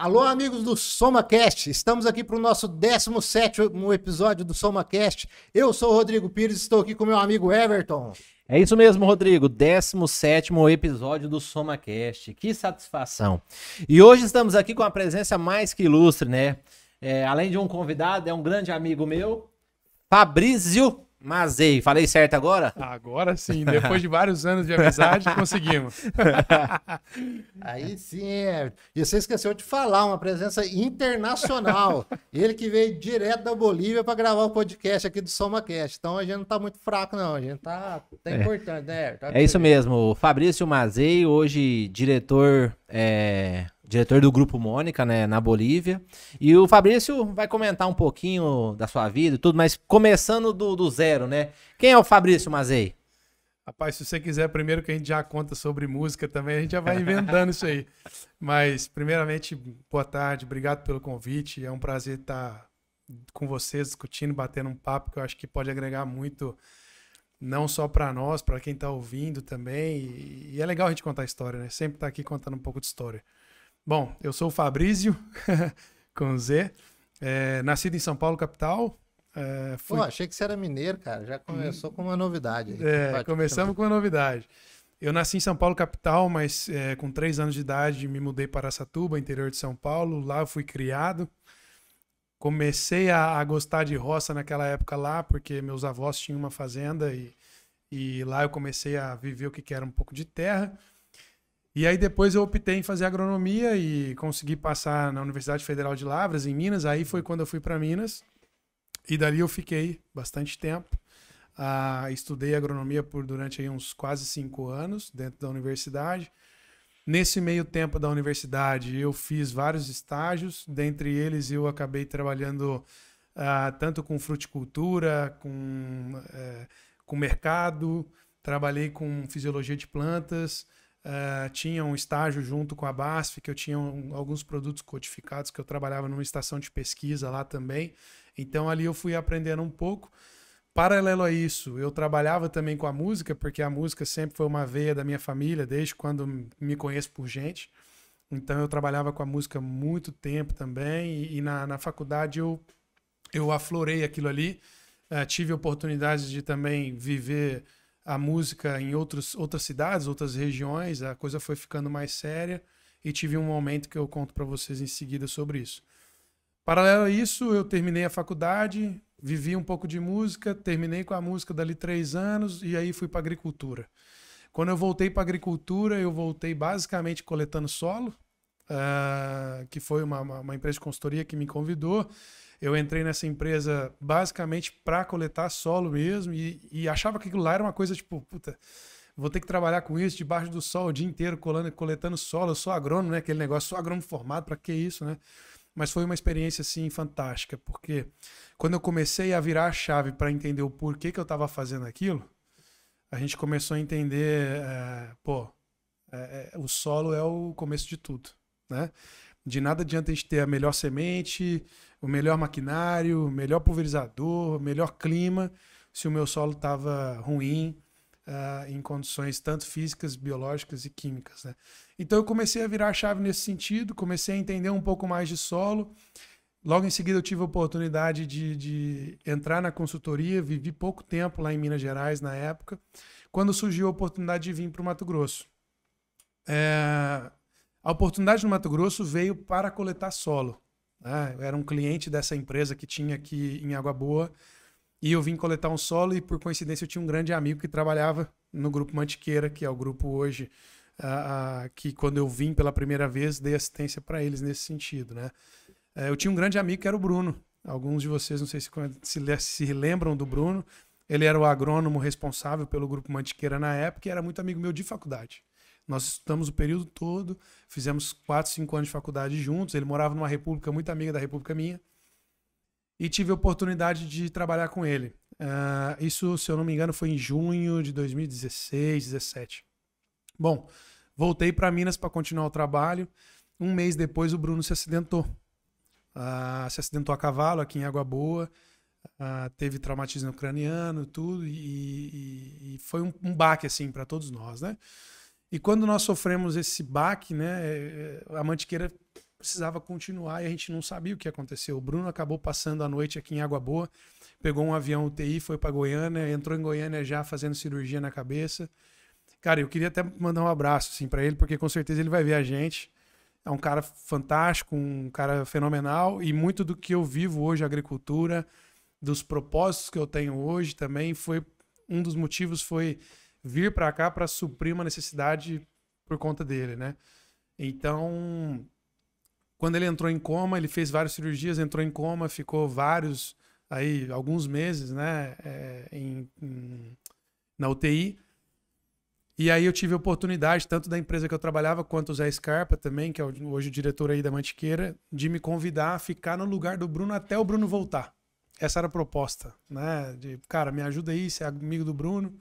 Alô, amigos do SomaCast, estamos aqui para o nosso 17º episódio do SomaCast. Eu sou o Rodrigo Pires, estou aqui com meu amigo Everton. É isso mesmo, Rodrigo, 17º episódio do SomaCast, que satisfação. E hoje estamos aqui com a presença mais que ilustre, né? Além de um convidado, é um grande amigo meu, Fabrício Mazei. Falei certo agora? Agora sim, depois de vários anos de amizade, conseguimos. Aí sim, e você esqueceu de falar, uma presença internacional. Ele que veio direto da Bolívia para gravar o podcast aqui do SomaCast. Então a gente não tá muito fraco, não. A gente tá importante, né? É isso mesmo, o Fabrício Mazei, hoje diretor do Grupo Mônica, né, na Bolívia. E o Fabrício vai comentar um pouquinho da sua vida e tudo, mas começando do zero, né? Quem é o Fabrício Mazei? Rapaz, se você quiser, primeiro que a gente já conta sobre música também, a gente já vai inventando isso aí. Mas, primeiramente, boa tarde, obrigado pelo convite. É um prazer estar com vocês, discutindo, batendo um papo, que eu acho que pode agregar muito, não só para nós, para quem está ouvindo também. E é legal a gente contar a história, né? Sempre estar aqui contando um pouco de história. Bom, eu sou o Fabrício, com Z, nascido em São Paulo, capital. Pô, achei que você era mineiro, cara. Já começou com uma novidade. Começamos com uma novidade. Eu nasci em São Paulo, capital, mas com 3 anos de idade me mudei para Araçatuba, interior de São Paulo. Lá eu fui criado. Comecei a gostar de roça naquela época lá, porque meus avós tinham uma fazenda e lá eu comecei a viver o que era um pouco de terra. E aí depois eu optei em fazer agronomia e consegui passar na Universidade Federal de Lavras, em Minas. Aí foi quando eu fui para Minas. E dali eu fiquei bastante tempo. Estudei agronomia durante aí uns quase 5 anos dentro da universidade. Nesse meio tempo da universidade eu fiz vários estágios. Dentre eles eu acabei trabalhando tanto com fruticultura, com mercado. Trabalhei com fisiologia de plantas. Tinha um estágio junto com a BASF, que eu tinha alguns produtos codificados, que eu trabalhava numa estação de pesquisa lá também. Então ali eu fui aprendendo um pouco. Paralelo a isso, eu trabalhava também com a música, porque a música sempre foi uma veia da minha família, desde quando me conheço por gente. Então eu trabalhava com a música há muito tempo também, e na faculdade eu aflorei aquilo ali. Tive oportunidade de também viver a música em outras cidades, outras regiões. A coisa foi ficando mais séria e tive um momento que eu conto para vocês em seguida sobre isso. Paralelo a isso, eu terminei a faculdade, vivi um pouco de música, terminei com a música dali 3 anos e aí fui para agricultura. Quando eu voltei para agricultura, eu voltei basicamente coletando solo, que foi uma empresa de consultoria que me convidou. Eu entrei nessa empresa basicamente para coletar solo mesmo e achava que aquilo lá era uma coisa tipo, puta, vou ter que trabalhar com isso debaixo do sol o dia inteiro coletando solo. Eu sou agrônomo, né? Aquele negócio, sou agrônomo formado, para que isso, né? Mas foi uma experiência assim fantástica, porque quando eu comecei a virar a chave para entender o porquê que eu estava fazendo aquilo, a gente começou a entender, o solo é o começo de tudo, né? De nada adianta a gente ter a melhor semente, o melhor maquinário, o melhor pulverizador, o melhor clima, se o meu solo estava ruim, em condições tanto físicas, biológicas e químicas, né? Então eu comecei a virar a chave nesse sentido, comecei a entender um pouco mais de solo. Logo em seguida eu tive a oportunidade de entrar na consultoria, vivi pouco tempo lá em Minas Gerais na época, quando surgiu a oportunidade de vir para o Mato Grosso. A oportunidade no Mato Grosso veio para coletar solo. Eu era um cliente dessa empresa que tinha aqui em Água Boa e eu vim coletar um solo e, por coincidência, eu tinha um grande amigo que trabalhava no Grupo Mantiqueira, que é o grupo hoje, que quando eu vim pela primeira vez, dei assistência para eles nesse sentido, né? Eu tinha um grande amigo que era o Bruno. Alguns de vocês, não sei se lembram do Bruno. Ele era o agrônomo responsável pelo Grupo Mantiqueira na época e era muito amigo meu de faculdade. Nós estudamos o período todo, fizemos 4, 5 anos de faculdade juntos. Ele morava numa república muito amiga da república minha. E tive a oportunidade de trabalhar com ele. Isso, se eu não me engano, foi em junho de 2016, 2017. Bom, voltei para Minas para continuar o trabalho. Um mês depois, o Bruno se acidentou. Se acidentou a cavalo aqui em Água Boa. Teve traumatismo craniano, tudo. E foi um baque assim, para todos nós, né? E quando nós sofremos esse baque, né, a Mantiqueira precisava continuar e a gente não sabia o que aconteceu. O Bruno acabou passando a noite aqui em Água Boa, pegou um avião UTI, foi para Goiânia, entrou em Goiânia já fazendo cirurgia na cabeça. Cara, eu queria até mandar um abraço assim, para ele, porque com certeza ele vai ver a gente. É um cara fantástico, um cara fenomenal, e muito do que eu vivo hoje, a agricultura, dos propósitos que eu tenho hoje também, foi um dos motivos foi vir para cá para suprir uma necessidade por conta dele, né? Então, quando ele entrou em coma, ele fez várias cirurgias, entrou em coma, ficou alguns meses, né, na UTI. E aí eu tive a oportunidade, tanto da empresa que eu trabalhava, quanto o Zé Scarpa também, que é hoje o diretor aí da Mantiqueira, de me convidar a ficar no lugar do Bruno até o Bruno voltar. Essa era a proposta, né? Cara, me ajuda aí, você é amigo do Bruno,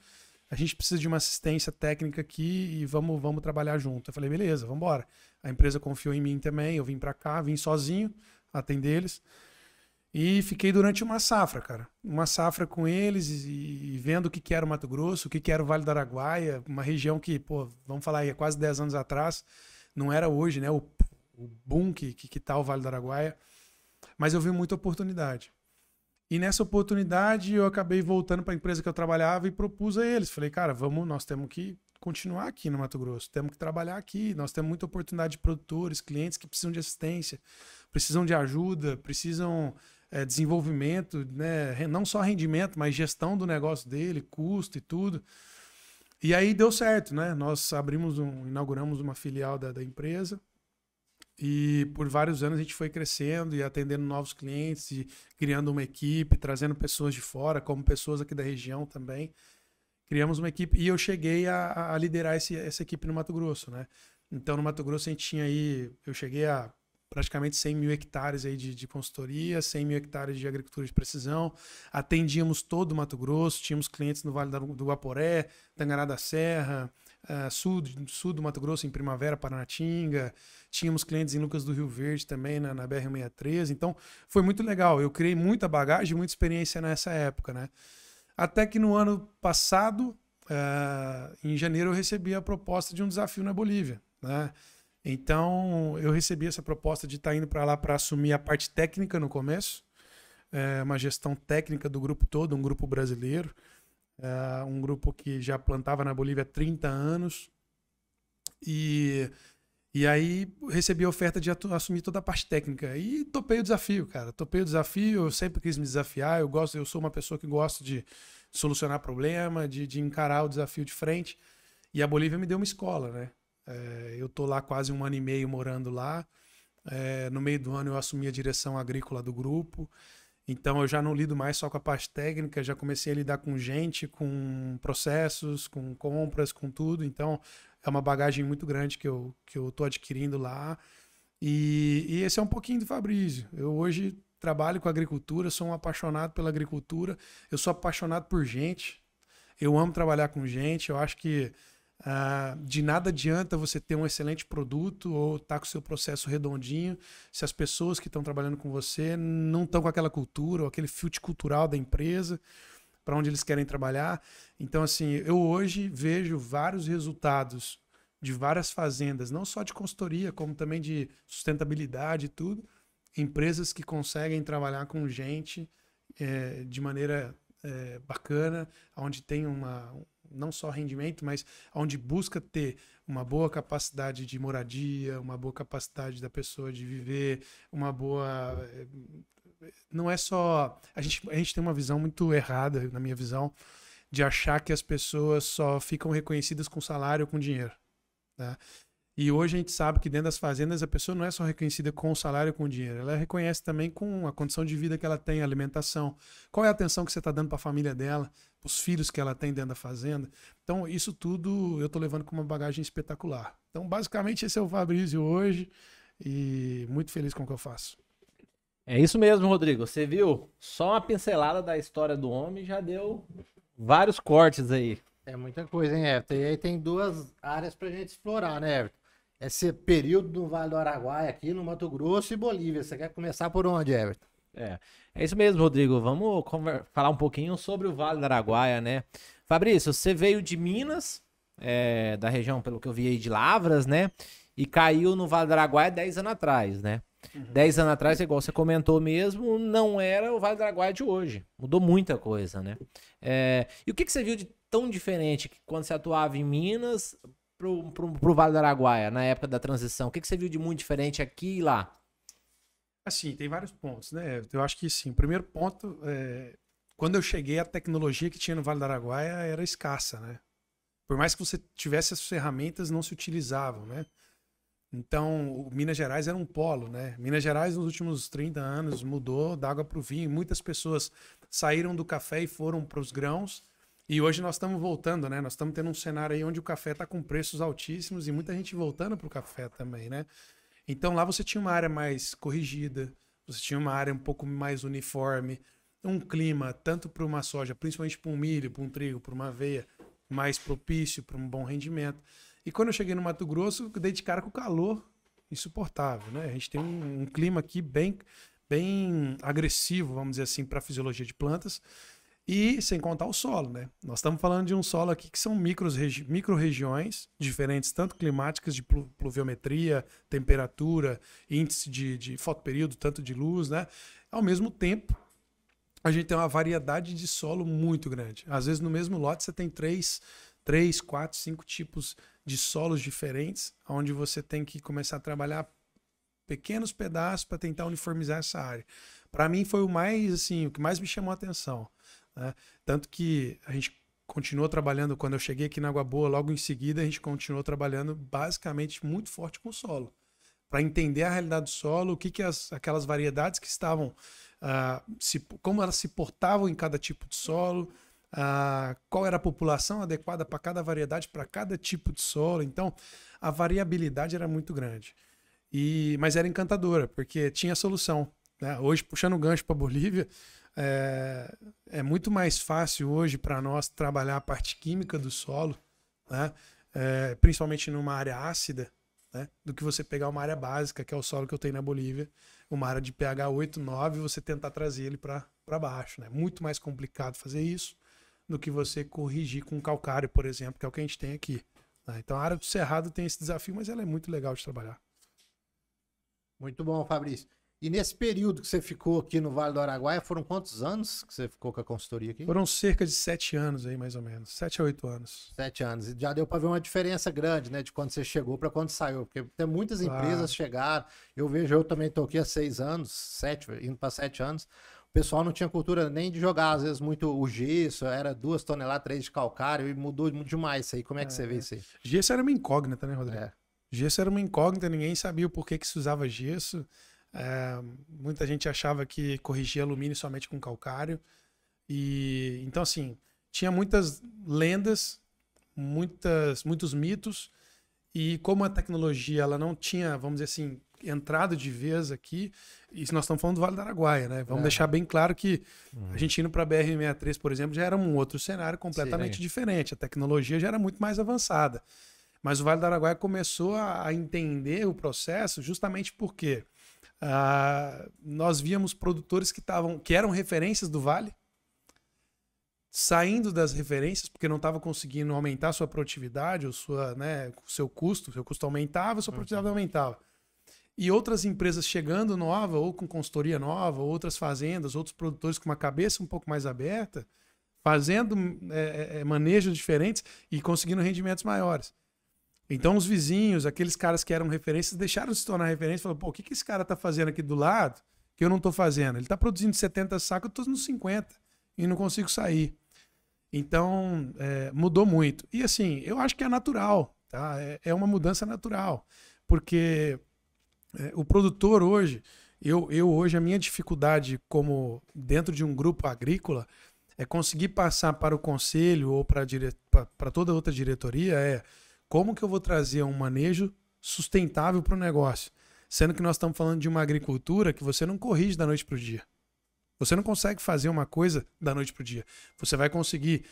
a gente precisa de uma assistência técnica aqui e vamos trabalhar junto. Eu falei, beleza, vamos embora. A empresa confiou em mim também, eu vim para cá, vim sozinho atender eles. E fiquei durante uma safra, cara. Uma safra com eles e vendo o que era o Mato Grosso, o que era o Vale do Araguaia, uma região que, pô, vamos falar aí, há quase 10 anos atrás, não era hoje, né? O boom que tá o Vale do Araguaia. Mas eu vi muita oportunidade. E nessa oportunidade eu acabei voltando para a empresa que eu trabalhava e propus a eles. Falei, cara, nós temos que continuar aqui no Mato Grosso, temos que trabalhar aqui, nós temos muita oportunidade de produtores, clientes que precisam de assistência, precisam de ajuda, precisam desenvolvimento, né? Não só rendimento, mas gestão do negócio dele, custo e tudo. E aí deu certo, né? Nós inauguramos uma filial da empresa e por vários anos a gente foi crescendo e atendendo novos clientes e criando uma equipe, trazendo pessoas de fora, como pessoas aqui da região também. Criamos uma equipe e eu cheguei a liderar essa equipe no Mato Grosso, né? Então no Mato Grosso a gente tinha eu cheguei a praticamente 100 mil hectares aí de consultoria, 100 mil hectares de agricultura de precisão, atendíamos todo o Mato Grosso, tínhamos clientes no Vale do Guaporé, Tangará da Serra, sul do Mato Grosso, em Primavera, Paranatinga, tínhamos clientes em Lucas do Rio Verde também, na BR-163, então foi muito legal, eu criei muita bagagem, muita experiência nessa época, né? Até que no ano passado, em janeiro, eu recebi a proposta de um desafio na Bolívia, né? Então, eu recebi essa proposta de estar indo para lá para assumir a parte técnica no começo, uma gestão técnica do grupo todo, um grupo brasileiro, um grupo que já plantava na Bolívia há 30 anos. E aí recebi a oferta de assumir toda a parte técnica. E topei o desafio, cara. Topei o desafio, eu sempre quis me desafiar, eu sou uma pessoa que gosta de solucionar problema, de encarar o desafio de frente. E a Bolívia me deu uma escola, né? Eu tô lá quase 1 ano e meio morando lá. No meio do ano eu assumi a direção agrícola do grupo. Então eu já não lido mais só com a parte técnica, já comecei a lidar com gente, com processos, com compras, com tudo. Então é uma bagagem muito grande que eu tô adquirindo lá. E esse é um pouquinho do Fabrício. Eu hoje trabalho com agricultura, sou um apaixonado pela agricultura, eu sou apaixonado por gente. Eu amo trabalhar com gente, eu acho que de nada adianta você ter um excelente produto ou estar com o seu processo redondinho se as pessoas que estão trabalhando com você não estão com aquela cultura ou aquele fit cultural da empresa para onde eles querem trabalhar. Então, assim, eu hoje vejo vários resultados de várias fazendas, não só de consultoria, como também de sustentabilidade e tudo, empresas que conseguem trabalhar com gente de maneira bacana, onde tem não só rendimento, mas onde busca ter uma boa capacidade de moradia, uma boa capacidade da pessoa de viver, uma boa... Não é só... A gente tem uma visão muito errada, na minha visão, de achar que as pessoas só ficam reconhecidas com salário ou com dinheiro, né? E hoje a gente sabe que dentro das fazendas a pessoa não é só reconhecida com o salário ou com o dinheiro, ela reconhece também com a condição de vida que ela tem, a alimentação. Qual é a atenção que você está dando para a família dela, os filhos que ela tem dentro da fazenda. Então isso tudo eu estou levando com uma bagagem espetacular. Então basicamente esse é o Fabrício hoje e muito feliz com o que eu faço. É isso mesmo, Rodrigo. Você viu? Só uma pincelada da história do homem já deu vários cortes aí. É muita coisa, hein, Everton? E aí tem 2 áreas pra gente explorar, né, Everton? Esse período do Vale do Araguaia aqui no Mato Grosso e Bolívia. Você quer começar por onde, Everton? É isso mesmo, Rodrigo. Vamos falar um pouquinho sobre o Vale do Araguaia, né? Fabrício, você veio de Minas, da região, pelo que eu vi aí, de Lavras, né? e caiu no Vale do Araguaia 10 anos atrás, né? 10 anos atrás, igual você comentou mesmo, não era o Vale do Araguaia de hoje. Mudou muita coisa, né? E o que você viu de tão diferente quando você atuava em Minas pro Vale do Araguaia, na época da transição? O que você viu de muito diferente aqui e lá? Assim, tem vários pontos, né? Eu acho que sim. O primeiro ponto, quando eu cheguei, a tecnologia que tinha no Vale do Araguaia era escassa, né? Por mais que você tivesse as ferramentas, não se utilizavam, né? Então, o Minas Gerais era um polo, né? Minas Gerais, nos últimos 30 anos, mudou da água para o vinho. Muitas pessoas saíram do café e foram para os grãos. E hoje nós estamos voltando, né? Nós estamos tendo um cenário aí onde o café está com preços altíssimos e muita gente voltando para o café também, né? Então, lá você tinha uma área mais corrigida, você tinha uma área um pouco mais uniforme, um clima, tanto para uma soja, principalmente para um milho, para um trigo, para uma aveia, mais propício para um bom rendimento. E quando eu cheguei no Mato Grosso, eu dei de cara com o calor insuportável, né? A gente tem um clima aqui bem agressivo, vamos dizer assim, para a fisiologia de plantas. E sem contar o solo, né? Nós estamos falando de um solo aqui que são micro-regiões diferentes, tanto climáticas, de pluviometria, temperatura, índice de fotoperíodo, tanto de luz, né? Ao mesmo tempo, a gente tem uma variedade de solo muito grande. Às vezes, no mesmo lote, você tem 3, 4, 5 tipos de solos diferentes, onde você tem que começar a trabalhar pequenos pedaços para tentar uniformizar essa área. Para mim, foi o que mais me chamou a atenção. Né? Tanto que a gente continuou trabalhando, quando eu cheguei aqui na Água Boa, logo em seguida a gente continuou trabalhando basicamente muito forte com o solo, para entender a realidade do solo, o que aquelas variedades que estavam, como elas se portavam em cada tipo de solo, qual era a população adequada para cada variedade, para cada tipo de solo. Então a variabilidade era muito grande, mas era encantadora, porque tinha solução. Né? Hoje, puxando o gancho para a Bolívia, é muito mais fácil hoje para nós trabalhar a parte química do solo, né? Principalmente numa área ácida, né? Do que você pegar uma área básica, que é o solo que eu tenho na Bolívia, uma área de pH 8, 9, e você tentar trazer ele para baixo. Né? Muito mais complicado fazer isso do que você corrigir com calcário, por exemplo, que é o que a gente tem aqui. Né? Então a área do Cerrado tem esse desafio, mas ela é muito legal de trabalhar. Muito bom, Fabrício. E nesse período que você ficou aqui no Vale do Araguaia, foram quantos anos que você ficou com a consultoria aqui? Foram cerca de 7 anos aí, mais ou menos. 7 a 8 anos. 7 anos. E já deu para ver uma diferença grande, né? De quando você chegou para quando saiu. Porque tem muitas empresas chegaram. Eu também estou aqui há 6 anos, 7, indo para 7 anos. O pessoal não tinha cultura nem de jogar, às vezes, muito o gesso. Era 2 toneladas, 3 de calcário. E mudou demais isso aí. Como é que você vê isso aí? Gesso era uma incógnita, né, Rodrigo? Gesso era uma incógnita. Ninguém sabia o porquê que se usava gesso. Muita gente achava que corrigia alumínio somente com calcário. E então, assim, tinha muitas lendas, muitos mitos. E como a tecnologia ela não tinha, vamos dizer assim, entrado de vez aqui, isso nós estamos falando do Vale do Araguaia, né? Vamos deixar bem claro que a gente indo para a BR-63, por exemplo, já era um outro cenário completamente diferente. A tecnologia já era muito mais avançada. Mas o Vale do Araguaia começou a entender o processo justamente porque nós víamos produtores que eram referências do Vale, saindo das referências porque não estava conseguindo aumentar a sua produtividade, ou o seu custo aumentava, a sua produtividade aumentava. E outras empresas chegando nova, ou com consultoria nova, outras fazendas, outros produtores com uma cabeça um pouco mais aberta, fazendo manejos diferentes e conseguindo rendimentos maiores. Então os vizinhos, aqueles caras que eram referências, deixaram de se tornar referência e falaram, pô, o que esse cara tá fazendo aqui do lado que eu não tô fazendo? Ele tá produzindo 70 sacos, eu tô nos 50 e não consigo sair. Então mudou muito. E assim, eu acho que é natural, tá? É uma mudança natural, porque o produtor hoje, eu hoje, a minha dificuldade como dentro de um grupo agrícola é conseguir passar para o conselho ou para toda outra diretoria como que eu vou trazer um manejo sustentável para o negócio? Sendo que nós estamos falando de uma agricultura que você não corrige da noite para o dia. Você não consegue fazer uma coisa da noite para o dia. Você vai conseguir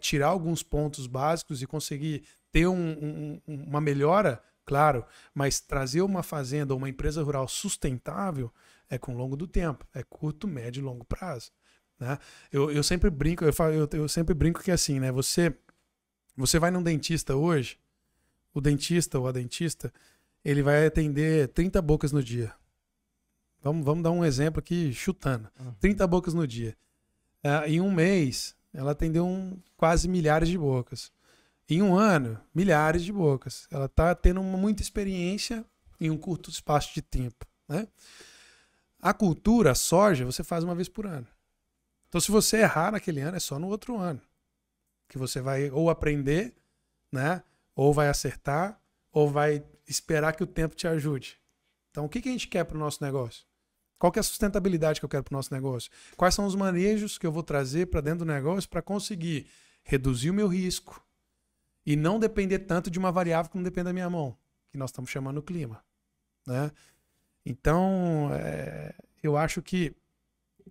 tirar alguns pontos básicos e conseguir ter uma melhora, claro, mas trazer uma fazenda ou uma empresa rural sustentável é com o longo do tempo. É curto, médio e longo prazo. Né? Eu sempre brinco, eu sempre brinco que assim, né? Você vai num dentista hoje, o dentista ou a dentista, ele vai atender 30 bocas no dia. Vamos dar um exemplo aqui, chutando. 30 bocas no dia. Em um mês, ela atendeu quase milhares de bocas. Em um ano, milhares de bocas. Ela está tendo muita experiência em um curto espaço de tempo, né? A cultura, a soja, você faz uma vez por ano. Então, se você errar naquele ano, é só no outro ano. Que você vai ou aprender, né? Ou vai acertar, ou vai esperar que o tempo te ajude. Então, o que a gente quer para o nosso negócio? Qual que é a sustentabilidade que eu quero para o nosso negócio? Quais são os manejos que eu vou trazer para dentro do negócio para conseguir reduzir o meu risco e não depender tanto de uma variável que não depende da minha mão, que nós estamos chamando o clima, né? Então, eu acho que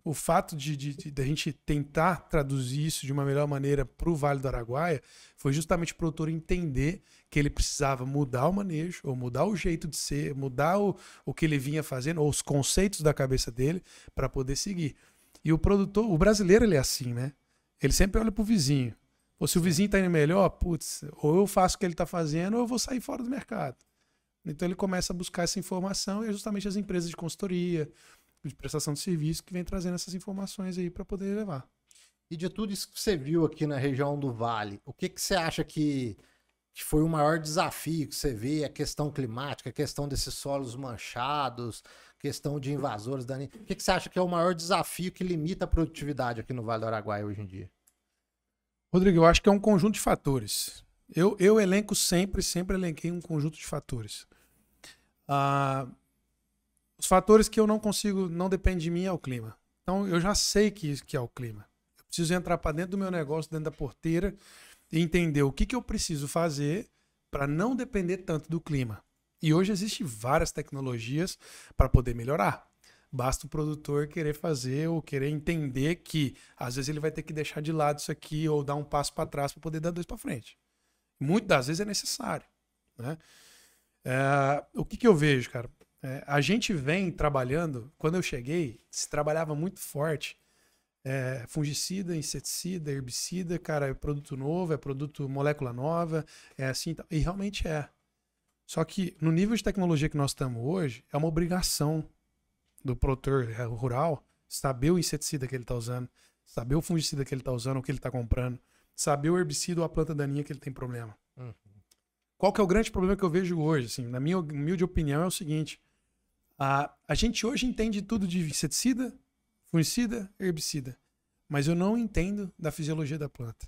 o fato de a gente tentar traduzir isso de uma melhor maneira para o Vale do Araguaia foi justamente o produtor entender que ele precisava mudar o manejo, ou mudar o jeito de ser, mudar o que ele vinha fazendo, ou os conceitos da cabeça dele, para poder seguir. E o brasileiro, ele é assim, né? Ele sempre olha pro vizinho. Ou se o vizinho tá indo melhor, putz, ou eu faço o que ele tá fazendo, ou eu vou sair fora do mercado. Então ele começa a buscar essa informação, e é justamente as empresas de consultoria, de prestação de serviço, que vem trazendo essas informações aí para poder levar. E de tudo isso que você viu aqui na região do Vale, o que você acha que foi o maior desafio que você vê? A questão climática, a questão desses solos manchados, questão de invasores daninhos. O que você acha que é o maior desafio que limita a produtividade aqui no Vale do Araguaia hoje em dia? Rodrigo, eu acho que é um conjunto de fatores. Eu elenco sempre elenquei um conjunto de fatores. Os fatores que eu não consigo, não depende de mim, é o clima. Então eu já sei que é o clima. Eu preciso entrar para dentro do meu negócio, dentro da porteira, e entender o que eu preciso fazer para não depender tanto do clima. E hoje existem várias tecnologias para poder melhorar. Basta o produtor querer fazer ou querer entender que às vezes ele vai ter que deixar de lado isso aqui ou dar um passo para trás para poder dar dois para frente. Muitas das vezes é necessário, né? O que eu vejo, cara? A gente vem trabalhando, quando eu cheguei, se trabalhava muito forte. Fungicida, inseticida, herbicida, cara, é produto novo, é produto molécula nova, é assim, e realmente é. Só que no nível de tecnologia que nós estamos hoje, é uma obrigação do produtor rural saber o inseticida que ele está usando, saber o fungicida que ele está usando, o que ele está comprando, saber o herbicida ou a planta daninha que ele tem problema. Qual que é o grande problema que eu vejo hoje? Assim, na minha humilde opinião, é o seguinte: a gente hoje entende tudo de inseticida, fungicida, herbicida, mas eu não entendo da fisiologia da planta.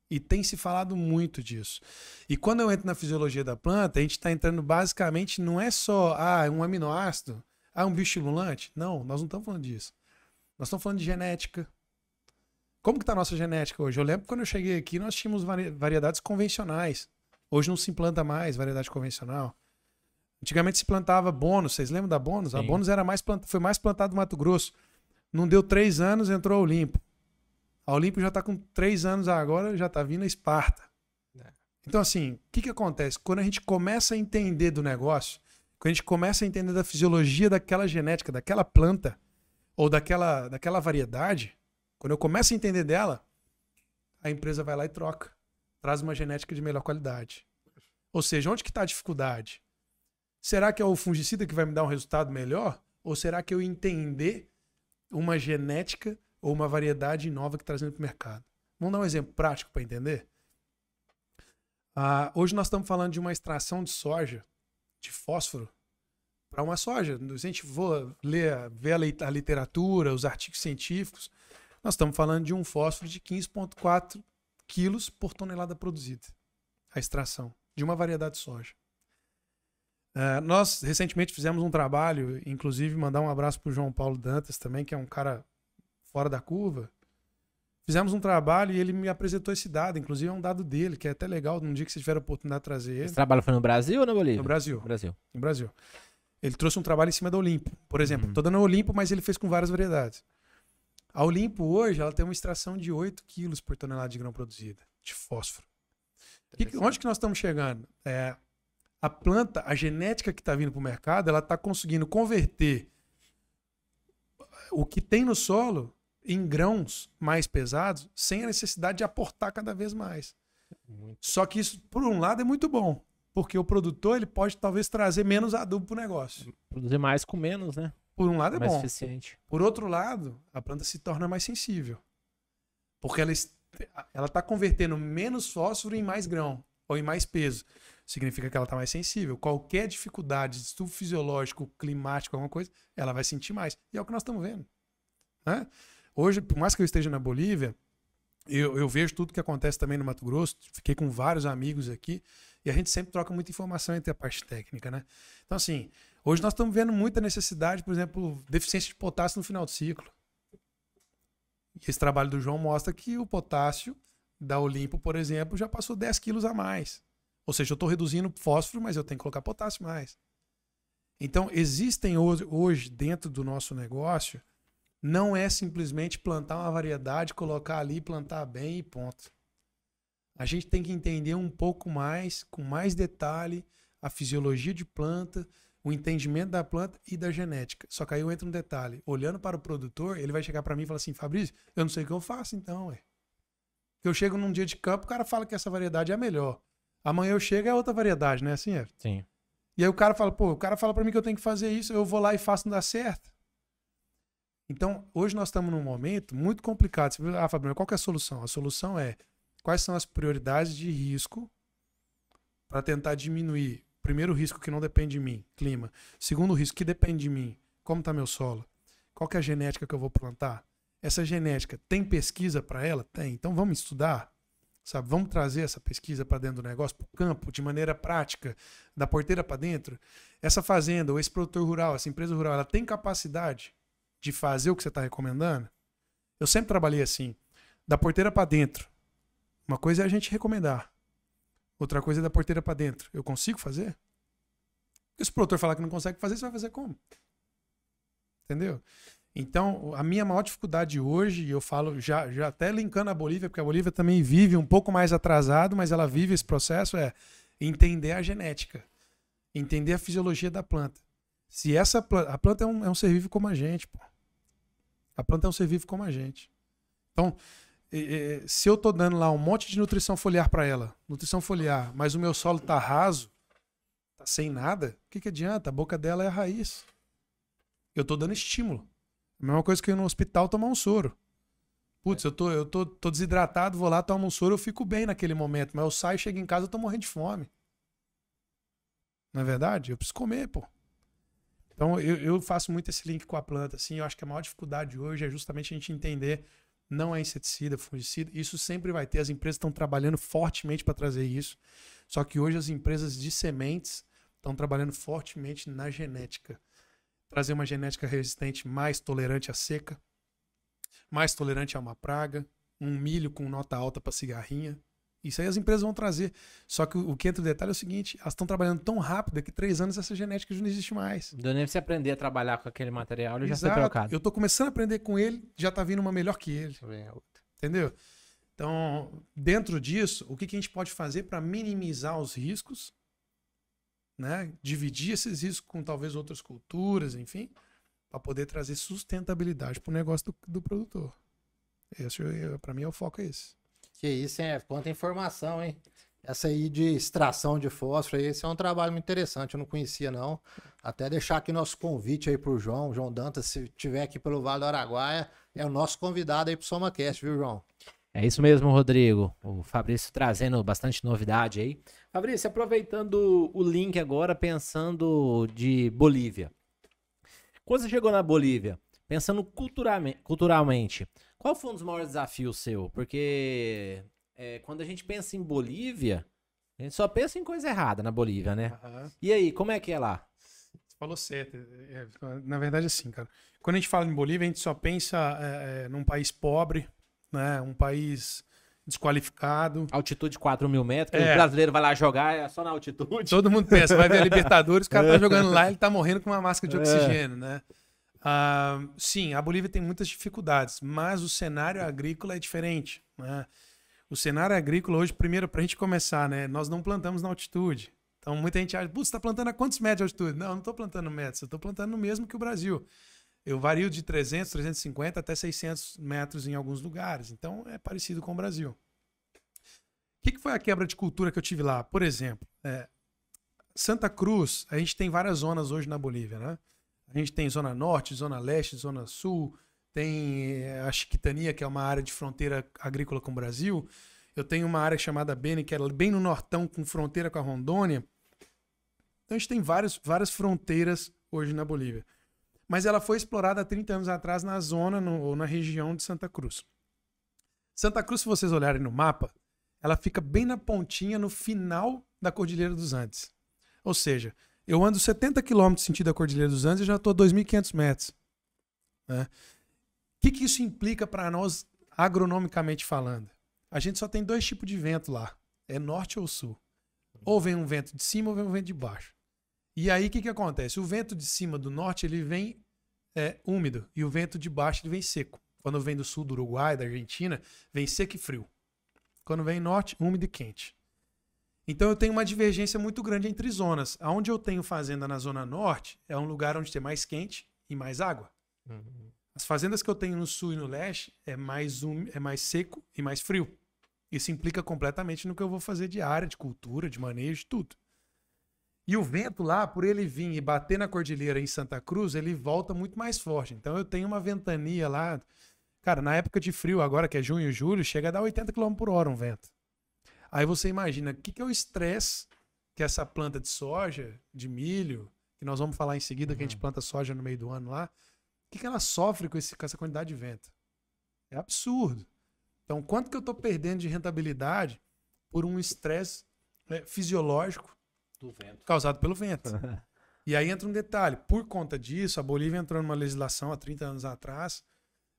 E tem se falado muito disso. E quando eu entro na fisiologia da planta, a gente está entrando basicamente, não é só um aminoácido, um bioestimulante. Não, nós não estamos falando disso. Nós estamos falando de genética. Como que está a nossa genética hoje? Eu lembro que quando eu cheguei aqui, nós tínhamos variedades convencionais. Hoje não se planta mais variedade convencional. Antigamente se plantava bônus. Vocês lembram da bônus? Sim. A bônus foi mais plantada no Mato Grosso. Não deu 3 anos, entrou a Olimpo. A Olimpo já está com 3 anos agora, já está vindo a Esparta. Então, assim, o que acontece? Quando a gente começa a entender do negócio, quando a gente começa a entender da fisiologia daquela genética, daquela planta, ou daquela variedade, quando eu começo a entender dela, a empresa vai lá e troca. Traz uma genética de melhor qualidade. Ou seja, onde que está a dificuldade? Será que é o fungicida que vai me dar um resultado melhor? Ou será que eu entender uma genética ou uma variedade nova que está trazendo para o mercado? Vamos dar um exemplo prático para entender? Hoje nós estamos falando de uma extração de soja, de fósforo, para uma soja. Se a gente for ver a literatura, os artigos científicos, nós estamos falando de um fósforo de 15,4 quilos por tonelada produzida. A extração de uma variedade de soja. Nós recentemente fizemos um trabalho, inclusive mandar um abraço para o João Paulo Dantas também, que é um cara fora da curva. Fizemos um trabalho e ele me apresentou esse dado, inclusive é um dado dele, que é até legal, num dia que vocês tiveram a oportunidade de trazer ele. Esse trabalho foi no Brasil ou na Bolívia? No Brasil. Brasil. No Brasil. Ele trouxe um trabalho em cima da Olimpo, por exemplo. Estou dando Olimpo, mas ele fez com várias variedades. A Olimpo hoje, ela tem uma extração de 8 quilos por tonelada de grão produzida, de fósforo. Onde que nós estamos chegando? A planta, a genética que está vindo para o mercado, ela está conseguindo converter o que tem no solo em grãos mais pesados, sem a necessidade de aportar cada vez mais. Só que isso, por um lado, é muito bom. Porque o produtor ele pode talvez trazer menos adubo para o negócio. Produzir mais com menos, né? Por um lado é mais bom. eficiente. Por outro lado, a planta se torna mais sensível. Porque ela está convertendo menos fósforo em mais grão ou em mais peso. Significa que ela está mais sensível. Qualquer dificuldade, distúrbio fisiológico, climático, alguma coisa, ela vai sentir mais. E é o que nós estamos vendo. Né? Hoje, por mais que eu esteja na Bolívia, eu vejo tudo que acontece também no Mato Grosso. Fiquei com vários amigos aqui e a gente sempre troca muita informação entre a parte técnica, né? Então, assim, hoje nós estamos vendo muita necessidade, por exemplo, deficiência de potássio no final do ciclo. E esse trabalho do João mostra que o potássio da Olimpo, por exemplo, já passou 10 quilos a mais. Ou seja, eu estou reduzindo fósforo, mas eu tenho que colocar potássio mais. Então, existem hoje dentro do nosso negócio, não é simplesmente plantar uma variedade, colocar ali, plantar bem e ponto. A gente tem que entender um pouco mais, com mais detalhe, a fisiologia de planta, o entendimento da planta e da genética. Só que aí eu entro um detalhe. Olhando para o produtor, ele vai chegar para mim e falar assim, Fabrício, eu não sei o que eu faço então, ué. Eu chego num dia de campo, o cara fala que essa variedade é a melhor. Amanhã eu chego, é outra variedade, né? Assim é. Sim. E aí o cara fala, pô, o cara fala para mim que eu tenho que fazer isso, eu vou lá e faço, não dá certo. Então, hoje nós estamos num momento muito complicado. Você fala, Fabrício, qual que é a solução? A solução é quais são as prioridades de risco para tentar diminuir. Primeiro risco que não depende de mim, clima. Segundo risco que depende de mim, como está meu solo. Qual que é a genética que eu vou plantar? Essa genética tem pesquisa para ela? Tem. Então vamos estudar, sabe? Vamos trazer essa pesquisa para dentro do negócio, para o campo, de maneira prática, da porteira para dentro. Essa fazenda, ou esse produtor rural, essa empresa rural, ela tem capacidade de fazer o que você está recomendando? Eu sempre trabalhei assim, da porteira para dentro. Uma coisa é a gente recomendar. Outra coisa é da porteira para dentro. Eu consigo fazer? E se o produtor falar que não consegue fazer, você vai fazer como? Entendeu? Então, a minha maior dificuldade hoje, e eu falo já até linkando a Bolívia, porque a Bolívia também vive um pouco mais atrasado, mas ela vive esse processo, é entender a genética, entender a fisiologia da planta. Se a planta é um ser vivo como a gente, pô. A planta é um ser vivo como a gente. Então, se eu tô dando lá um monte de nutrição foliar para ela, nutrição foliar, mas o meu solo tá raso, tá sem nada, o que adianta? A boca dela é a raiz. Eu tô dando estímulo. A mesma coisa que eu ir no hospital tomar um soro. Putz, eu tô desidratado, vou lá, tomo um soro, eu fico bem naquele momento, mas eu saio, chego em casa, eu tô morrendo de fome. Não é verdade? Eu preciso comer, pô. Então, eu faço muito esse link com a planta, assim, eu acho que a maior dificuldade hoje é justamente a gente entender, não é inseticida, fungicida, isso sempre vai ter, as empresas estão trabalhando fortemente para trazer isso, só que hoje as empresas de sementes estão trabalhando fortemente na genética, trazer uma genética resistente mais tolerante à seca, mais tolerante a uma praga, um milho com nota alta para cigarrinha. Isso aí as empresas vão trazer. Só que o que entra no detalhe é o seguinte, elas estão trabalhando tão rápido que 3 anos essa genética já não existe mais. Não deu nem pra você aprender a trabalhar com aquele material, ele já Exato. foi trocado. Eu tô começando a aprender com ele, já tá vindo uma melhor que ele. Entendeu? Então, dentro disso, o que a gente pode fazer para minimizar os riscos, né? Dividir esses riscos com talvez outras culturas, enfim, para poder trazer sustentabilidade para o negócio do produtor. Esse, para mim, o foco é esse. Que isso, hein? Quanta informação, hein? Essa aí de extração de fósforo, esse é um trabalho muito interessante, eu não conhecia não. Até deixar aqui nosso convite aí pro João Dantas, se estiver aqui pelo Vale do Araguaia, é o nosso convidado aí pro SomaCast, viu, João? É isso mesmo, Rodrigo. O Fabrício trazendo bastante novidade aí. Fabrício, aproveitando o link agora, pensando de Bolívia. Quando você chegou na Bolívia, pensando culturalmente, qual foi um dos maiores desafios seu? Porque quando a gente pensa em Bolívia, a gente só pensa em coisa errada na Bolívia, né? Uhum. E aí, como é que é lá? Você falou certo. Na verdade, assim, cara. Quando a gente fala em Bolívia, a gente só pensa num país pobre, né? Um país desqualificado. Altitude de 4.000 metros, o brasileiro vai lá jogar, é só na altitude. Todo mundo pensa, vai ver a Libertadores, o cara tá jogando lá, ele tá morrendo com uma máscara de oxigênio, né? Sim, a Bolívia tem muitas dificuldades, mas o cenário agrícola é diferente, né? O cenário agrícola hoje, primeiro, para a gente começar, né? Nós não plantamos na altitude. Então muita gente acha, putz, você está plantando a quantos metros de altitude? Não, eu não estou plantando metros, eu estou plantando no mesmo que o Brasil. Eu vario de 300, 350 até 600 metros em alguns lugares. Então é parecido com o Brasil. O que foi a quebra de cultura que eu tive lá? Por exemplo, Santa Cruz, a gente tem várias zonas hoje na Bolívia, né? A gente tem zona norte, zona leste, zona sul, tem a Chiquitania, que é uma área de fronteira agrícola com o Brasil. Eu tenho uma área chamada Beni, que é bem no nortão, com fronteira com a Rondônia. Então a gente tem várias fronteiras hoje na Bolívia. Mas ela foi explorada há 30 anos atrás na zona ou na região de Santa Cruz. Santa Cruz, se vocês olharem no mapa, ela fica bem na pontinha, no final da Cordilheira dos Andes. Ou seja, eu ando 70 km sentido da Cordilheira dos Andes e já estou a 2.500 metros. Né? O que isso implica para nós, agronomicamente falando? A gente só tem 2 tipos de vento lá. É norte ou sul. Ou vem um vento de cima ou vem um vento de baixo. E aí o que acontece? O vento de cima do norte ele vem úmido e o vento de baixo ele vem seco. Quando vem do sul do Uruguai, da Argentina, vem seco e frio. Quando vem norte, úmido e quente. Então eu tenho uma divergência muito grande entre zonas. Onde eu tenho fazenda na zona norte é um lugar onde tem mais quente e mais água. Uhum. As fazendas que eu tenho no sul e no leste é mais seco e mais frio. Isso implica completamente no que eu vou fazer de área, de cultura, de manejo, de tudo. E o vento lá, por ele vir e bater na cordilheira em Santa Cruz, ele volta muito mais forte. Então eu tenho uma ventania lá. Cara, na época de frio, agora que é junho e julho, chega a dar 80 km por hora um vento. Aí você imagina o que é o estresse que essa planta de soja, de milho, que nós vamos falar em seguida, que a gente planta soja no meio do ano lá, o que ela sofre com essa quantidade de vento? É absurdo. Então, quanto que eu estou perdendo de rentabilidade por um estresse fisiológico do vento causado pelo vento? E aí entra um detalhe. Por conta disso, a Bolívia entrou numa legislação há 30 anos atrás,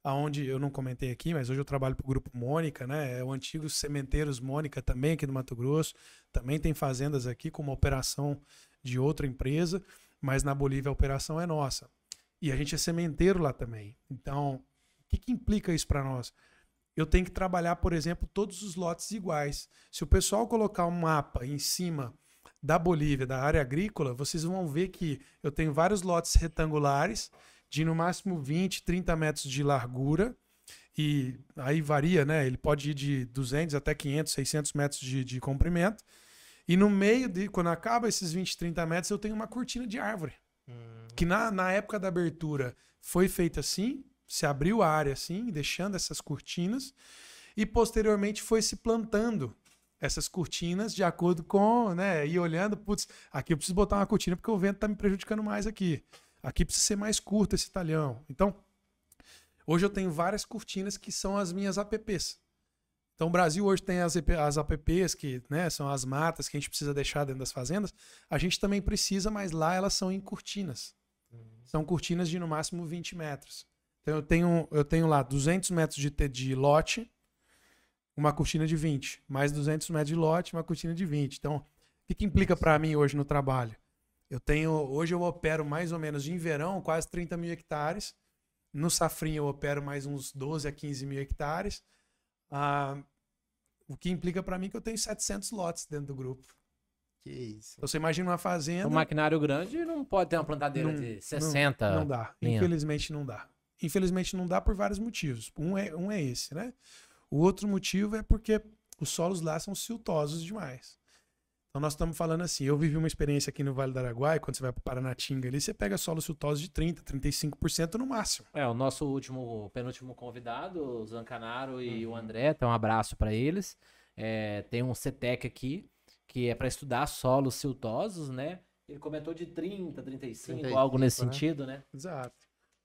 aonde eu não comentei aqui, mas hoje eu trabalho para o Grupo Mônica, né? É o antigo Sementeiros Mônica também aqui do Mato Grosso. Também tem fazendas aqui com uma operação de outra empresa, mas na Bolívia a operação é nossa. E a gente é sementeiro lá também. Então, o que implica isso para nós? Eu tenho que trabalhar, por exemplo, todos os lotes iguais. Se o pessoal colocar um mapa em cima da Bolívia, da área agrícola, vocês vão ver que eu tenho vários lotes retangulares de no máximo 20, 30 metros de largura. E aí varia, né? Ele pode ir de 200 até 500, 600 metros de comprimento. E no meio, quando acaba esses 20, 30 metros, eu tenho uma cortina de árvore. Que na época da abertura foi feita assim, se abriu a área assim, deixando essas cortinas, e posteriormente foi se plantando essas cortinas de acordo com, né, e olhando, putz, aqui eu preciso botar uma cortina porque o vento está me prejudicando mais aqui. Aqui precisa ser mais curto esse talhão. Então, hoje eu tenho várias cortinas que são as minhas APPs. Então, o Brasil hoje tem as APPs, que, né, são as matas que a gente precisa deixar dentro das fazendas. A gente também precisa, mas lá elas são em cortinas. São cortinas de no máximo 20 metros. Então, eu tenho lá 200 metros de lote, uma cortina de 20. Mais 200 metros de lote, uma cortina de 20. Então, o que implica para mim hoje no trabalho? Hoje eu opero mais ou menos em verão quase 30 mil hectares. No safrinha eu opero mais uns 12 a 15 mil hectares. O que implica para mim que eu tenho 700 lotes dentro do grupo. Que isso. Então, você imagina uma fazenda... Um maquinário grande não pode ter uma plantadeira de 60. Não dá. Infelizmente não dá. Infelizmente não dá por vários motivos. Um é esse, né? O outro motivo é porque os solos lá são siltosos demais. Então nós estamos falando assim, eu vivi uma experiência aqui no Vale do Araguaia, quando você vai para Paranatinga ali, você pega solos siltosos de 30%, 35% no máximo. O nosso penúltimo convidado, o Zancanaro e o André, então um abraço para eles. Tem um CETEC aqui, que é para estudar solos siltosos, né? Ele comentou de 30, 35, algo nesse sentido, né? Exato.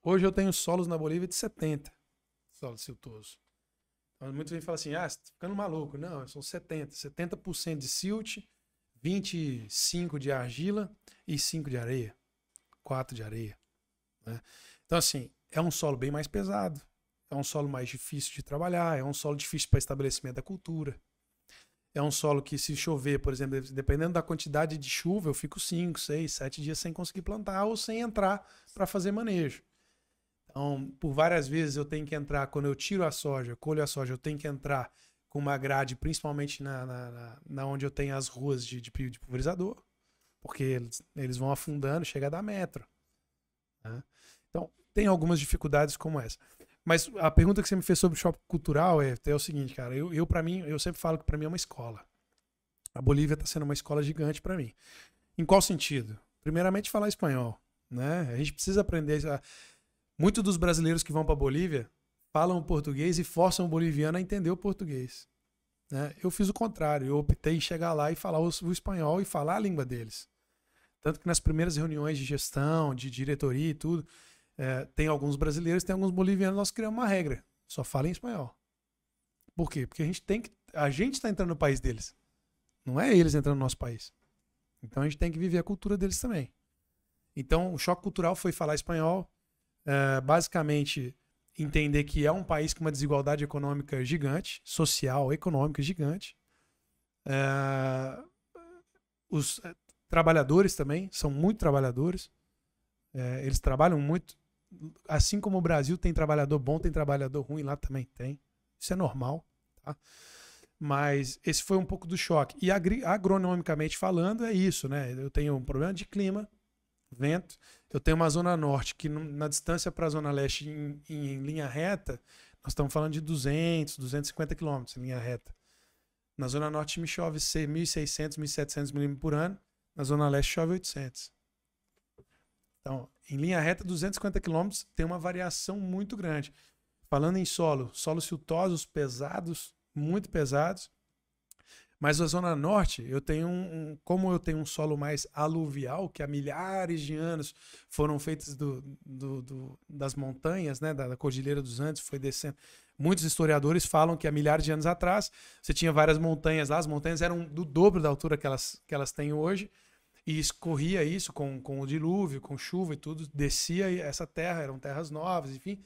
Hoje eu tenho solos na Bolívia de 70 solos siltosos. Então, muitos vêm falar assim, você tá ficando maluco. Não, são 70% de silt, 25 de argila e 5 de areia. 4 de areia. Né? Então, assim, é um solo bem mais pesado. É um solo mais difícil de trabalhar. É um solo difícil para estabelecimento da cultura. É um solo que, se chover, por exemplo, dependendo da quantidade de chuva, eu fico 5, 6, 7 dias sem conseguir plantar ou sem entrar para fazer manejo. Então, por várias vezes eu tenho que entrar, quando eu tiro a soja, colho a soja, eu tenho que entrar com uma grade, principalmente na onde eu tenho as ruas de pulverizador, porque eles vão afundando, chega a dar metro. Né? Então, tem algumas dificuldades como essa. Mas a pergunta que você me fez sobre o choque cultural é o seguinte, cara, para mim, eu sempre falo que para mim é uma escola. A Bolívia está sendo uma escola gigante para mim. Em qual sentido? Primeiramente, falar espanhol, né? A gente precisa aprender. Muitos dos brasileiros que vão para a Bolívia falam português e forçam o boliviano a entender o português, né? Eu fiz o contrário. Eu optei em chegar lá e falar o espanhol e falar a língua deles. Tanto que nas primeiras reuniões de gestão, de diretoria e tudo, tem alguns brasileiros, tem alguns bolivianos, nós criamos uma regra. Só fala em espanhol. Por quê? Porque a gente está entrando no país deles. Não é eles entrando no nosso país. Então a gente tem que viver a cultura deles também. Então o choque cultural foi falar espanhol, basicamente entender que é um país com uma desigualdade econômica gigante, social, econômica gigante. Os trabalhadores também são muito trabalhadores. Eles trabalham muito. Assim como o Brasil tem trabalhador bom, tem trabalhador ruim, lá também tem. Isso é normal, tá? Mas esse foi um pouco do choque. E agronomicamente falando, é isso, né? Eu tenho um problema de clima, vento. Eu tenho uma zona norte que na distância para a zona leste em linha reta, nós estamos falando de 200, 250 quilômetros em linha reta. Na zona norte me chove 1.600, 1.700 milímetros por ano. Na zona leste chove 800. Então, em linha reta, 250 quilômetros tem uma variação muito grande. Falando em solos siltosos, pesados, muito pesados. Mas na zona norte, eu tenho como eu tenho um solo mais aluvial, que há milhares de anos foram feitos das montanhas, né, da Cordilheira dos Andes, foi descendo. Muitos historiadores falam que há milhares de anos atrás, você tinha várias montanhas lá, as montanhas eram do dobro da altura que elas têm hoje, e escorria isso com o dilúvio, com chuva e tudo, descia essa terra, eram terras novas, enfim.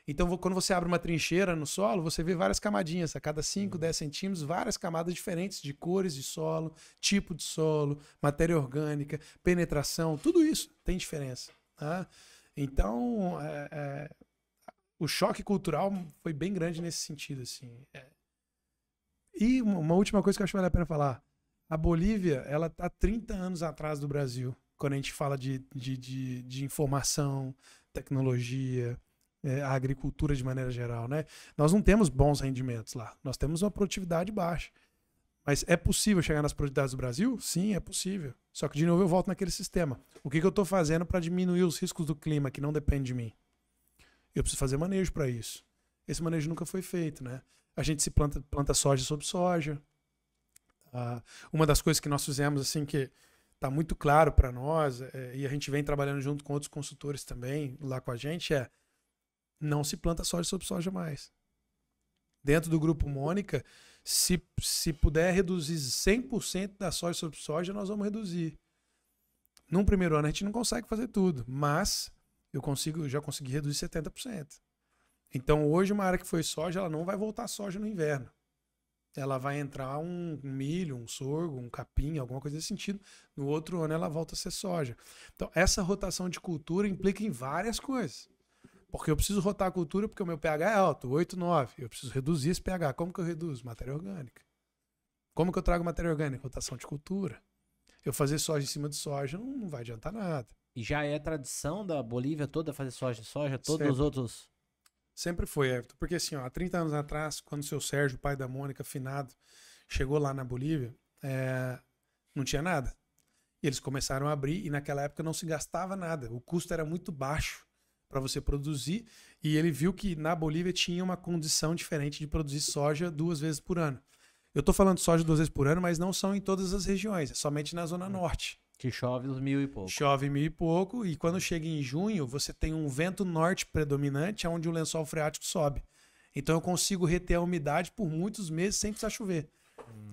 Então, quando você abre uma trincheira no solo, você vê várias camadinhas, a cada 5, 10 centímetros, várias camadas diferentes de cores de solo, tipo de solo, matéria orgânica, penetração, tudo isso tem diferença. Tá? Então, o choque cultural foi bem grande nesse sentido. Assim. E uma última coisa que eu acho que vale a pena falar. A Bolívia, ela está 30 anos atrás do Brasil, quando a gente fala de informação, tecnologia, a agricultura de maneira geral, né? Nós não temos bons rendimentos lá, nós temos uma produtividade baixa. Mas é possível chegar nas produtividades do Brasil? Sim, é possível. Só que, de novo, eu volto naquele sistema. O que eu estou fazendo para diminuir os riscos do clima, que não depende de mim? Eu preciso fazer manejo para isso. Esse manejo nunca foi feito, né? A gente se planta soja sobre soja. Uma das coisas que nós fizemos, assim, que está muito claro para nós, e a gente vem trabalhando junto com outros consultores também lá com a gente, não se planta soja sobre soja mais. Dentro do grupo Mônica, se puder reduzir 100% da soja sobre soja, nós vamos reduzir. Num primeiro ano a gente não consegue fazer tudo, mas eu já consegui reduzir 70%. Então hoje uma área que foi soja, ela não vai voltar soja no inverno. Ela vai entrar um milho, um sorgo, um capim, alguma coisa desse sentido. No outro ano ela volta a ser soja. Então essa rotação de cultura implica em várias coisas. Porque eu preciso rotar a cultura porque o meu pH é alto, 8, 9. Eu preciso reduzir esse pH. Como que eu reduzo? Matéria orgânica. Como que eu trago matéria orgânica? Rotação de cultura. Eu fazer soja em cima de soja não vai adiantar nada. E já é tradição da Bolívia toda fazer soja de soja? Todos Sempre. Os outros... Sempre foi, Everton. Porque assim, há 30 anos atrás, quando o seu Sérgio, pai da Mônica, finado, chegou lá na Bolívia, não tinha nada. E eles começaram a abrir e naquela época não se gastava nada. O custo era muito baixo para você produzir. E ele viu que na Bolívia tinha uma condição diferente de produzir soja 2 vezes por ano. Eu estou falando de soja 2 vezes por ano, mas não são em todas as regiões, é somente na Zona Norte. Que chove uns 1.000 e pouco. Chove 1.000 e pouco, e quando chega em junho, você tem um vento norte predominante, onde o lençol freático sobe. Então eu consigo reter a umidade por muitos meses sem precisar chover.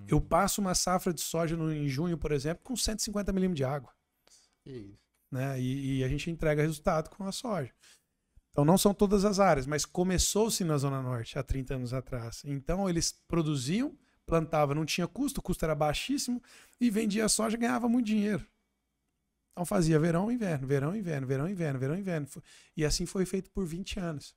Eu passo uma safra de soja em junho, por exemplo, com 150 milímetros de água. Isso. Né? E a gente entrega resultado com a soja. Então não são todas as áreas, mas começou-se na Zona Norte há 30 anos atrás. Então eles produziam, plantavam, não tinha custo, o custo era baixíssimo, e vendia a soja e ganhava muito dinheiro. Então fazia verão, inverno, verão, inverno, verão, inverno, verão, inverno. E assim foi feito por 20 anos.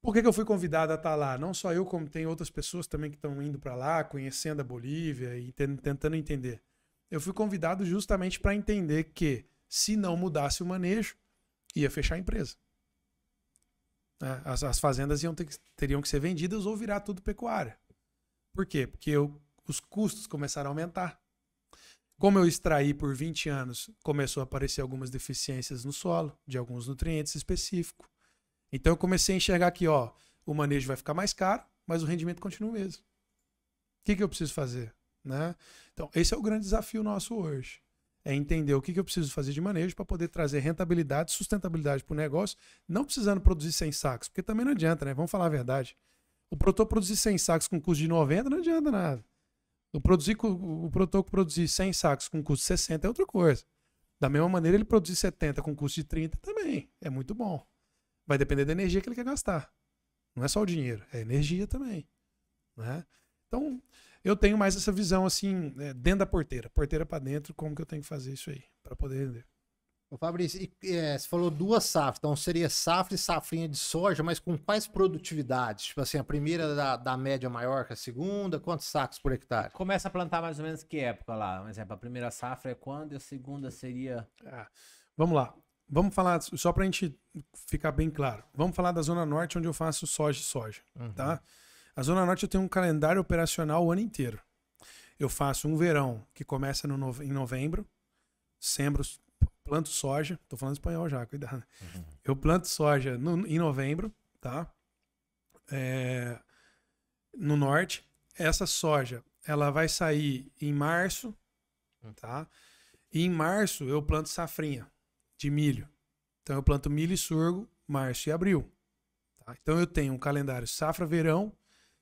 Por que eu fui convidado a estar lá? Não só eu, como tem outras pessoas também que estão indo para lá, conhecendo a Bolívia e tentando entender. Eu fui convidado justamente para entender que, se não mudasse o manejo, ia fechar a empresa. As fazendas teriam que ser vendidas ou virar tudo pecuária. Por quê? Porque os custos começaram a aumentar. Como eu extraí por 20 anos, começou a aparecer algumas deficiências no solo, de alguns nutrientes específicos. Então eu comecei a enxergar que, ó, o manejo vai ficar mais caro, mas o rendimento continua o mesmo. O que eu preciso fazer? Né? Então, esse é o grande desafio nosso hoje. É entender o que eu preciso fazer de manejo para poder trazer rentabilidade, sustentabilidade para o negócio, não precisando produzir 100 sacos, porque também não adianta, né? Vamos falar a verdade. O produtor produzir 100 sacos com custo de 90 não adianta nada. O produtor produzir 100 sacos com custo de 60 é outra coisa. Da mesma maneira, ele produzir 70 com custo de 30 também é muito bom. Vai depender da energia que ele quer gastar. Não é só o dinheiro, é energia também. Né? Então, eu tenho mais essa visão assim, dentro da porteira para dentro, como que eu tenho que fazer isso aí, para poder render. Ô Fabrício, você falou 2 safras, então seria safra e safrinha de soja, mas com quais produtividades? Tipo assim, a primeira da média maior que a segunda, quantos sacos por hectare? Começa a plantar mais ou menos que época lá? Por exemplo, a primeira safra é quando e a segunda seria... Vamos lá. Vamos falar, só para a gente ficar bem claro, vamos falar da Zona Norte, onde eu faço soja e soja, tá? A Zona Norte eu tenho um calendário operacional o ano inteiro. Eu faço um verão que começa em novembro, planto soja, tô falando espanhol já, cuidado. Eu planto soja em novembro, tá? No norte. Essa soja, ela vai sair em março, tá? E em março eu planto safrinha de milho. Então eu planto milho e sorgo março e abril. Tá? Então eu tenho um calendário safra-verão,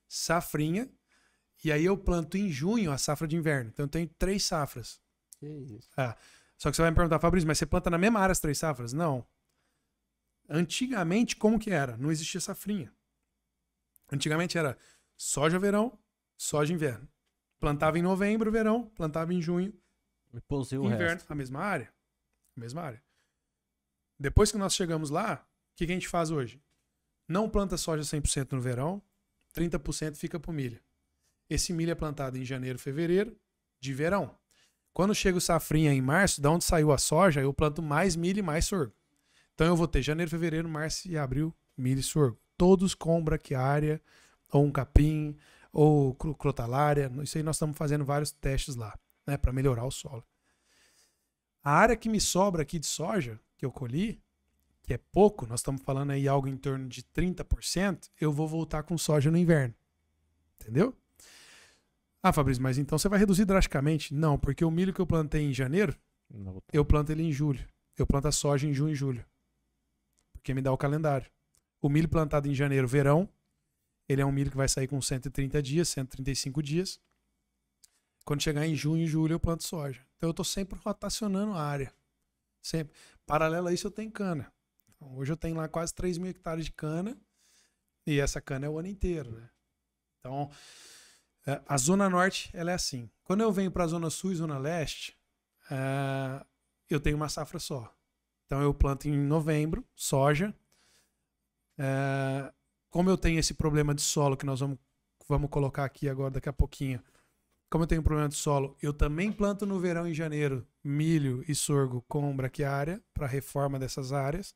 safrinha, e aí eu planto em junho a safra de inverno. Então eu tenho 3 safras. Que isso. Só que você vai me perguntar, Fabrício, mas você planta na mesma área as 3 safras? Não. Antigamente, como que era? Não existia safrinha. Antigamente era soja verão, soja inverno. Plantava em novembro, verão, plantava em junho, inverno, a mesma área. A mesma área. Depois que nós chegamos lá, o que a gente faz hoje? Não planta soja 100% no verão, 30% fica pro milho. Esse milho é plantado em janeiro, fevereiro, de verão. Quando chega o safrinha em março, da onde saiu a soja, eu planto mais milho e mais sorgo. Então eu vou ter janeiro, fevereiro, março e abril, milho e sorgo. Todos com braquiária, ou um capim, ou crotalária. Isso aí nós estamos fazendo vários testes lá, né, para melhorar o solo. A área que me sobra aqui de soja, que eu colhi, que é pouco, nós estamos falando aí algo em torno de 30%, eu vou voltar com soja no inverno. Entendeu? Fabrício, mas então você vai reduzir drasticamente? Não, porque o milho que eu plantei em janeiro, eu planto ele em julho. Eu planto a soja em junho e julho. Porque me dá o calendário. O milho plantado em janeiro, verão, ele é um milho que vai sair com 130 dias, 135 dias. Quando chegar em junho e julho, eu planto soja. Então eu estou sempre rotacionando a área. Sempre. Paralelo a isso, eu tenho cana. Então, hoje eu tenho lá quase 3 mil hectares de cana. E essa cana é o ano inteiro, né? Então, a Zona Norte, ela é assim. Quando eu venho para a Zona Sul e Zona Leste, eu tenho uma safra só. Então eu planto em novembro, soja. Como eu tenho esse problema de solo, que nós vamos colocar aqui agora, daqui a pouquinho. Como eu tenho um problema de solo, eu também planto no verão, em janeiro, milho e sorgo com braquiária, para reforma dessas áreas.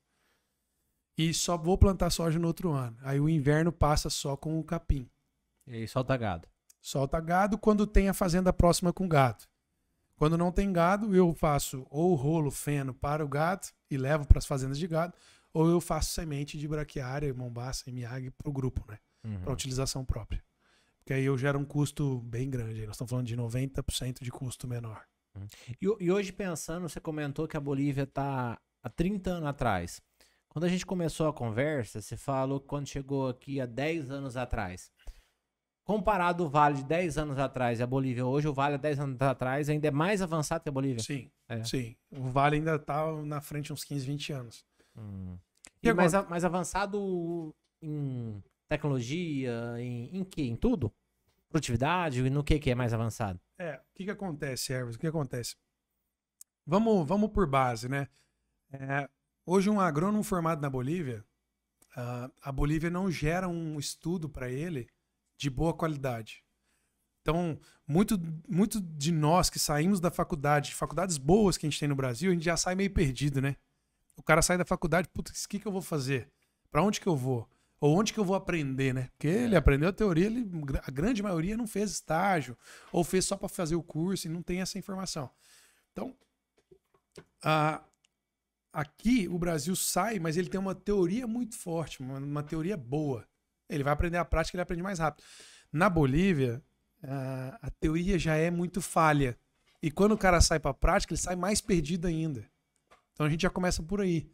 E só vou plantar soja no outro ano. Aí o inverno passa só com o capim. E aí solta gado. Solta gado quando tem a fazenda próxima com gado. Quando não tem gado, eu faço ou rolo feno para o gado e levo para as fazendas de gado, ou eu faço semente de braquiária, mombaça e miag para o grupo, né? Para utilização própria. Porque aí eu gero um custo bem grande. Nós estamos falando de 90% de custo menor. E hoje pensando, você comentou que a Bolívia está há 30 anos atrás. Quando a gente começou a conversa, você falou que quando chegou aqui há 10 anos atrás. Comparado o Vale de 10 anos atrás e a Bolívia hoje, o Vale há 10 anos atrás ainda é mais avançado que a Bolívia? Sim, sim. O Vale ainda está na frente uns 15, 20 anos. E mais avançado em tecnologia, em quê? Em tudo? Produtividade? E no que é mais avançado? O que acontece, Hermes? O que acontece? Vamos por base, né? Hoje um agrônomo formado na Bolívia, a Bolívia não gera um estudo para ele de boa qualidade. Então, muito de nós que saímos da faculdade, faculdades boas que a gente tem no Brasil, a gente já sai meio perdido, né? O cara sai da faculdade, putz, o que eu vou fazer? Para onde que eu vou? Ou onde que eu vou aprender, né? Porque ele aprendeu a teoria, a grande maioria não fez estágio, ou fez só para fazer o curso e não tem essa informação. Então, aqui o Brasil sai, mas ele tem uma teoria muito forte, uma teoria boa. Ele vai aprender a prática, ele aprende mais rápido. Na Bolívia, a teoria já é muito falha. E quando o cara sai para a prática, ele sai mais perdido ainda. Então a gente já começa por aí.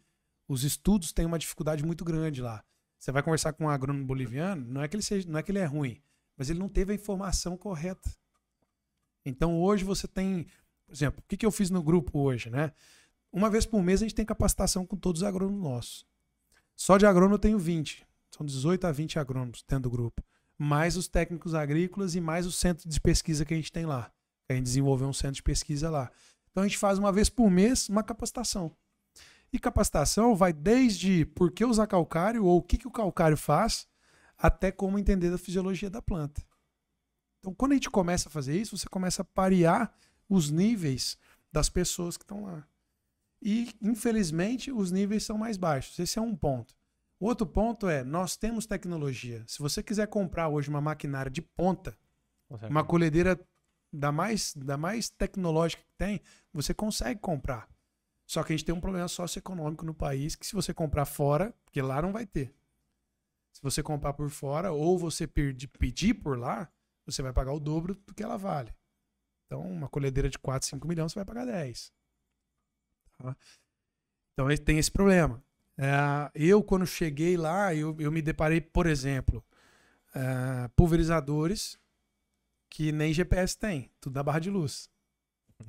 Os estudos têm uma dificuldade muito grande lá. Você vai conversar com um agrônomo boliviano, não é que ele é ruim, mas ele não teve a informação correta. Então hoje você tem, por exemplo, o que eu fiz no grupo hoje, né? Uma vez por mês a gente tem capacitação com todos os agrônomos nossos. Só de agrônomo eu tenho 20. São 18 a 20 agrônomos dentro do grupo. Mais os técnicos agrícolas e mais o centro de pesquisa que a gente tem lá. A gente desenvolveu um centro de pesquisa lá. Então a gente faz uma vez por mês uma capacitação. E capacitação vai desde por que usar calcário ou o que o calcário faz, até como entender a fisiologia da planta. Então quando a gente começa a fazer isso, você começa a parear os níveis das pessoas que estão lá. E, infelizmente, os níveis são mais baixos. Esse é um ponto. O outro ponto é, nós temos tecnologia. Se você quiser comprar hoje uma maquinária de ponta, uma colhedeira da mais tecnológica que tem, você consegue comprar. Só que a gente tem um problema socioeconômico no país, que se você comprar fora, porque lá não vai ter. Se você comprar por fora, ou você pedir por lá, você vai pagar o dobro do que ela vale. Então, uma colhedeira de 4, 5 milhões, você vai pagar 10. Tá? Então, tem esse problema. Eu, quando cheguei lá, eu me deparei, por exemplo, pulverizadores que nem GPS tem, tudo na barra de luz.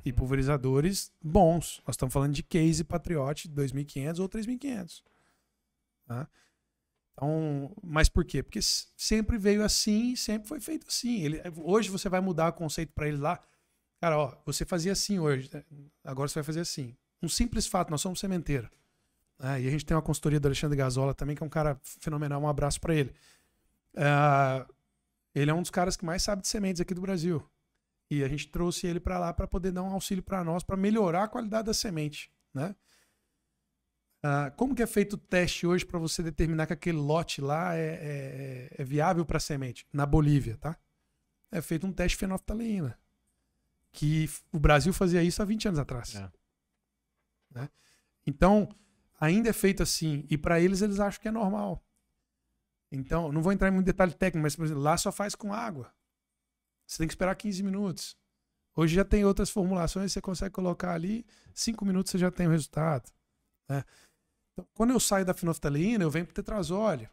E pulverizadores bons. Nós estamos falando de Case Patriot 2.500 ou 3.500. Tá? Então, mas por quê? Porque sempre veio assim, sempre foi feito assim. Hoje você vai mudar o conceito para ele lá. Cara, ó, você fazia assim hoje, né? Agora você vai fazer assim. Um simples fato, nós somos sementeiro. E a gente tem uma consultoria do Alexandre Gazola também, que é um cara fenomenal. Um abraço para ele. Ele é um dos caras que mais sabe de sementes aqui do Brasil. E a gente trouxe ele para lá para poder dar um auxílio para nós, para melhorar a qualidade da semente, né? Como que é feito o teste hoje para você determinar que aquele lote lá é viável para semente? Na Bolívia, tá? É feito um teste de fenolftaleína, que o Brasil fazia isso há 20 anos atrás. Né? Então, ainda é feito assim. E para eles acham que é normal. Então, não vou entrar em muito detalhe técnico, mas, por exemplo, lá só faz com água. Você tem que esperar 15 minutos. Hoje já tem outras formulações, você consegue colocar ali, 5 minutos você já tem o resultado. Né? Então, quando eu saio da fenolftaleína, eu venho para o tetrazóleo,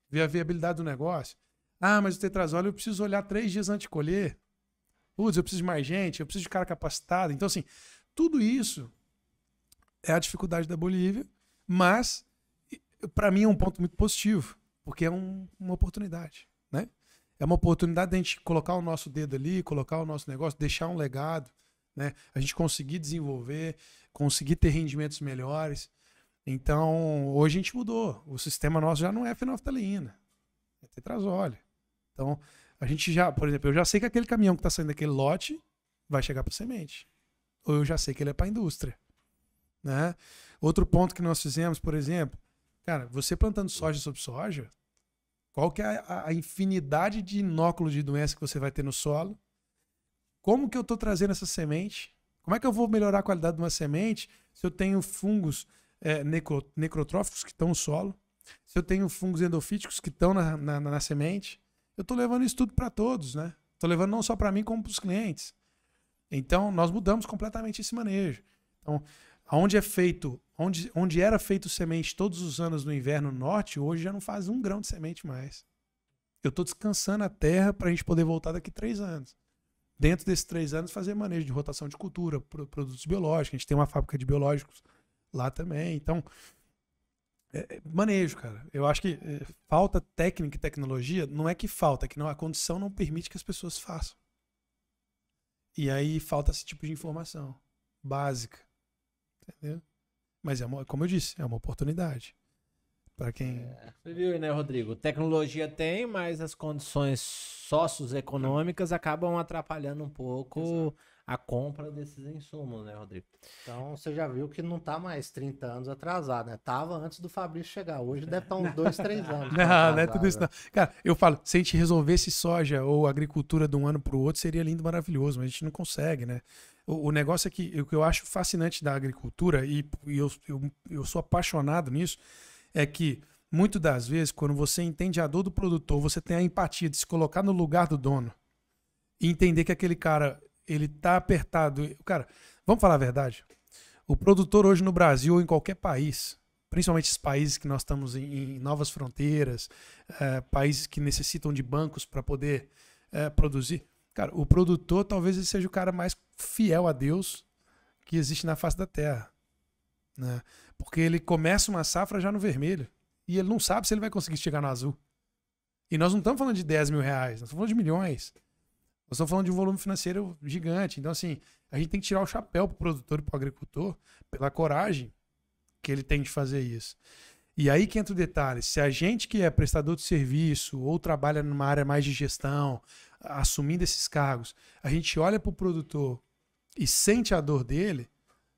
ver a viabilidade do negócio. Mas o tetrazóleo eu preciso olhar 3 dias antes de colher. Putz, eu preciso de mais gente, eu preciso de cara capacitado. Então, assim, tudo isso é a dificuldade da Bolívia, mas para mim é um ponto muito positivo, porque é uma oportunidade, né? É uma oportunidade de a gente colocar o nosso dedo ali, colocar o nosso negócio, deixar um legado, né? A gente conseguir desenvolver, conseguir ter rendimentos melhores. Então, hoje a gente mudou. O sistema nosso já não é fenolftaleína, é tetrazóleo. Então, a gente já, por exemplo, eu já sei que aquele caminhão que está saindo daquele lote vai chegar para semente. Ou eu já sei que ele é para a indústria. Né? Outro ponto que nós fizemos, por exemplo, cara, você plantando soja sobre soja, qual que é a infinidade de inóculos de doença que você vai ter no solo? Como que eu estou trazendo essa semente? Como é que eu vou melhorar a qualidade de uma semente se eu tenho fungos necrotróficos que estão no solo? Se eu tenho fungos endofíticos que estão na semente? Eu estou levando isso tudo para todos, né? Estou levando não só para mim, como para os clientes. Então, nós mudamos completamente esse manejo. Então, onde era feito semente todos os anos no inverno norte, hoje já não faz 1 grão de semente mais. Eu estou descansando a terra para a gente poder voltar daqui 3 anos. Dentro desses 3 anos, fazer manejo de rotação de cultura, produtos biológicos. A gente tem uma fábrica de biológicos lá também. Então, manejo, cara. Eu acho que falta técnica e tecnologia. Não é que falta, é que a condição não permite que as pessoas façam. E aí falta esse tipo de informação básica. Entendeu? Mas como eu disse, é uma oportunidade para quem... Você viu, né, Rodrigo? Tecnologia tem, mas as condições socioeconômicas acabam atrapalhando um pouco a compra desses insumos, né, Rodrigo? Então você já viu que não tá mais 30 anos atrasado, né? Tava antes do Fabrício chegar. Hoje deve estar uns 2, 3 anos. Não é tudo isso não. Cara, eu falo, se a gente resolvesse soja ou agricultura de um ano para o outro, seria lindo, maravilhoso, mas a gente não consegue, né? O negócio é que o que eu acho fascinante da agricultura, e eu sou apaixonado nisso, é que muitas das vezes, quando você entende a dor do produtor, você tem a empatia de se colocar no lugar do dono e entender que aquele cara, ele tá apertado. Cara, vamos falar a verdade? O produtor hoje no Brasil ou em qualquer país, principalmente esses países que nós estamos em novas fronteiras, países que necessitam de bancos para poder produzir. Cara, o produtor talvez ele seja o cara mais fiel a Deus que existe na face da terra, né? Porque ele começa uma safra já no vermelho e ele não sabe se ele vai conseguir chegar no azul. E nós não estamos falando de 10 mil reais, nós estamos falando de milhões. Nós estamos falando de um volume financeiro gigante. Então, assim, a gente tem que tirar o chapéu para o produtor e para o agricultor pela coragem que ele tem de fazer isso. E aí que entra o detalhe. Se a gente que é prestador de serviço ou trabalha numa área mais de gestão, assumindo esses cargos, a gente olha para o produtor e sente a dor dele,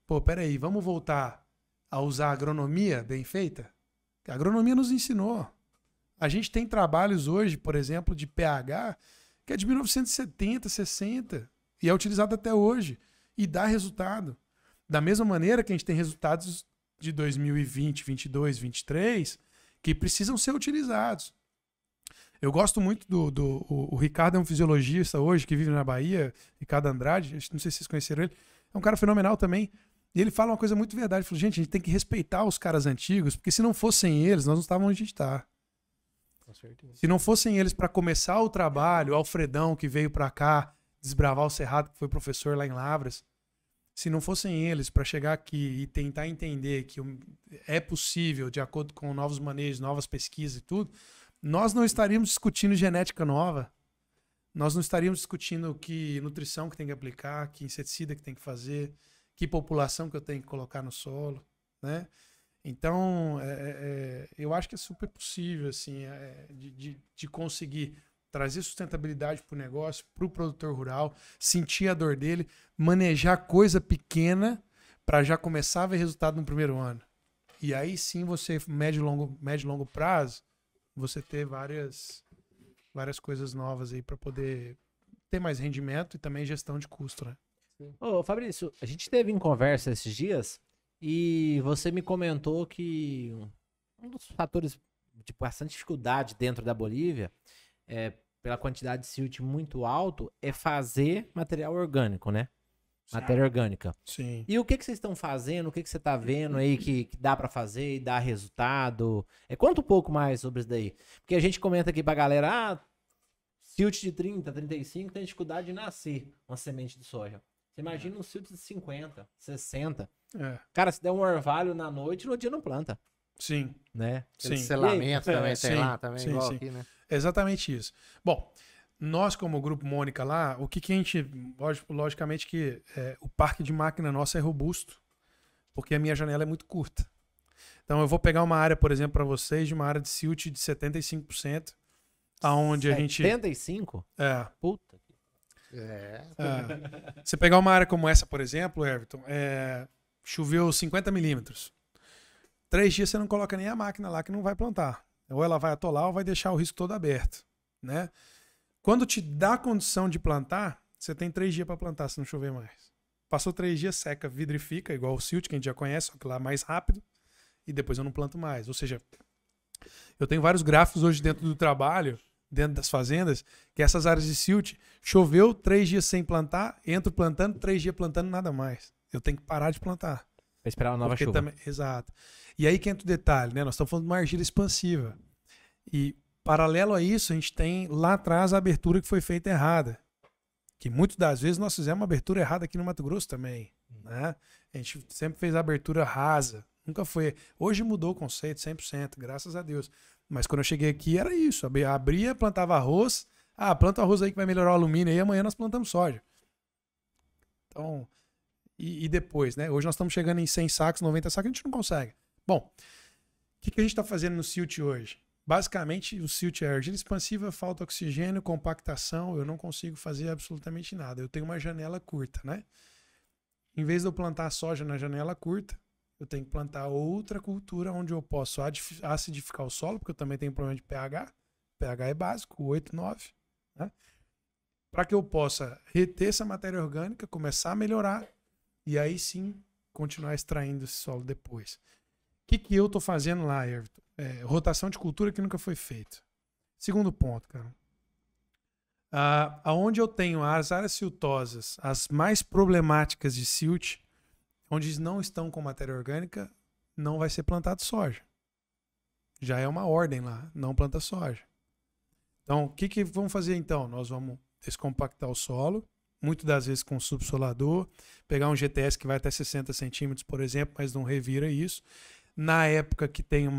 pô, peraí, vamos voltar a usar a agronomia bem feita? A agronomia nos ensinou. A gente tem trabalhos hoje, por exemplo, de pH, que é de 1970, 60, e é utilizado até hoje, e dá resultado. Da mesma maneira que a gente tem resultados de 2020, 22, 23, que precisam ser utilizados. Eu gosto muito o Ricardo é um fisiologista hoje, que vive na Bahia, Ricardo Andrade, não sei se vocês conheceram ele, é um cara fenomenal também, e ele fala uma coisa muito verdade, ele falou, gente, a gente tem que respeitar os caras antigos, porque se não fossem eles, nós não estávamos onde a gente está. Se não fossem eles para começar o trabalho, o Alfredão que veio para cá desbravar o Cerrado, que foi professor lá em Lavras, se não fossem eles para chegar aqui e tentar entender que é possível, de acordo com novos manejos, novas pesquisas e tudo, nós não estaríamos discutindo genética nova, nós não estaríamos discutindo que nutrição que tem que aplicar, que inseticida que tem que fazer, que população que eu tenho que colocar no solo, né? Então, eu acho que é super possível assim, de conseguir trazer sustentabilidade para o negócio, para o produtor rural, sentir a dor dele, manejar coisa pequena para já começar a ver resultado no primeiro ano. E aí sim você, médio e longo prazo, você ter várias coisas novas aí para poder ter mais rendimento e também gestão de custo, né? Ô, Fabrício, a gente teve em conversa esses dias e você me comentou que um dos fatores de bastante dificuldade dentro da Bolívia, pela quantidade de silt muito alto, é fazer material orgânico, né? Sim. Matéria orgânica. Sim. E o que vocês estão fazendo? O que você está vendo aí que dá para fazer e dá resultado? Conta um pouco mais sobre isso daí. Porque a gente comenta aqui pra galera, silt de 30, 35 tem dificuldade de nascer uma semente de soja. Você imagina um silt de 50, 60. Cara, se der um orvalho na noite, no dia não planta. Sim. Né? Sim. Selamento também tem lá, também sim, igual sim. aqui, né? Exatamente isso. Bom, nós como Grupo Mônica lá, o que a gente... Logicamente que o parque de máquina nosso é robusto, porque a minha janela é muito curta. Então eu vou pegar uma área, por exemplo, para vocês, de uma área de silt de 75%, aonde a gente... 75%? Puta. Você pegar uma área como essa, por exemplo, Everton, choveu 50 milímetros. 3 dias você não coloca nem a máquina lá que não vai plantar. Ou ela vai atolar ou vai deixar o risco todo aberto, né? Quando te dá condição de plantar, você tem 3 dias para plantar se não chover mais. Passou 3 dias, seca, vidrifica, igual o silt, que a gente já conhece, só que lá mais rápido, e depois eu não planto mais. Ou seja, eu tenho vários gráficos hoje dentro do trabalho, dentro das fazendas, que essas áreas de silt, choveu 3 dias sem plantar, entro plantando, 3 dias plantando, nada mais. Eu tenho que parar de plantar. Pra esperar uma nova chuva. Exato. E aí que entra o detalhe, né? Nós estamos falando de uma argila expansiva. E paralelo a isso, a gente tem lá atrás a abertura que foi feita errada. Que muitas das vezes nós fizemos uma abertura errada aqui no Mato Grosso também. Né? A gente sempre fez a abertura rasa. Nunca foi. Hoje mudou o conceito 100%, graças a Deus. Mas quando eu cheguei aqui era isso. Abria, plantava arroz. Planta o arroz aí que vai melhorar o alumínio. Aí amanhã nós plantamos soja. Então, e depois, né? Hoje nós estamos chegando em 100 sacos, 90 sacos, a gente não consegue. Bom, o que a gente está fazendo no silt hoje? Basicamente, o silt é argila expansiva, falta oxigênio, compactação, eu não consigo fazer absolutamente nada. Eu tenho uma janela curta, né? Em vez de eu plantar soja na janela curta, eu tenho que plantar outra cultura onde eu posso acidificar o solo, porque eu também tenho problema de pH. pH é básico, 8, 9, né? Para que eu possa reter essa matéria orgânica, começar a melhorar e aí sim continuar extraindo esse solo depois. O que eu estou fazendo lá, Everton? Rotação de cultura que nunca foi feito. Segundo ponto, cara. Aonde eu tenho as áreas siltosas, as mais problemáticas de silt, onde não estão com matéria orgânica, não vai ser plantado soja. Já é uma ordem lá, não planta soja. Então, o que vamos fazer então? Nós vamos descompactar o solo, muitas das vezes com subsolador, pegar um GTS que vai até 60 centímetros, por exemplo, mas não revira isso. Na época que tem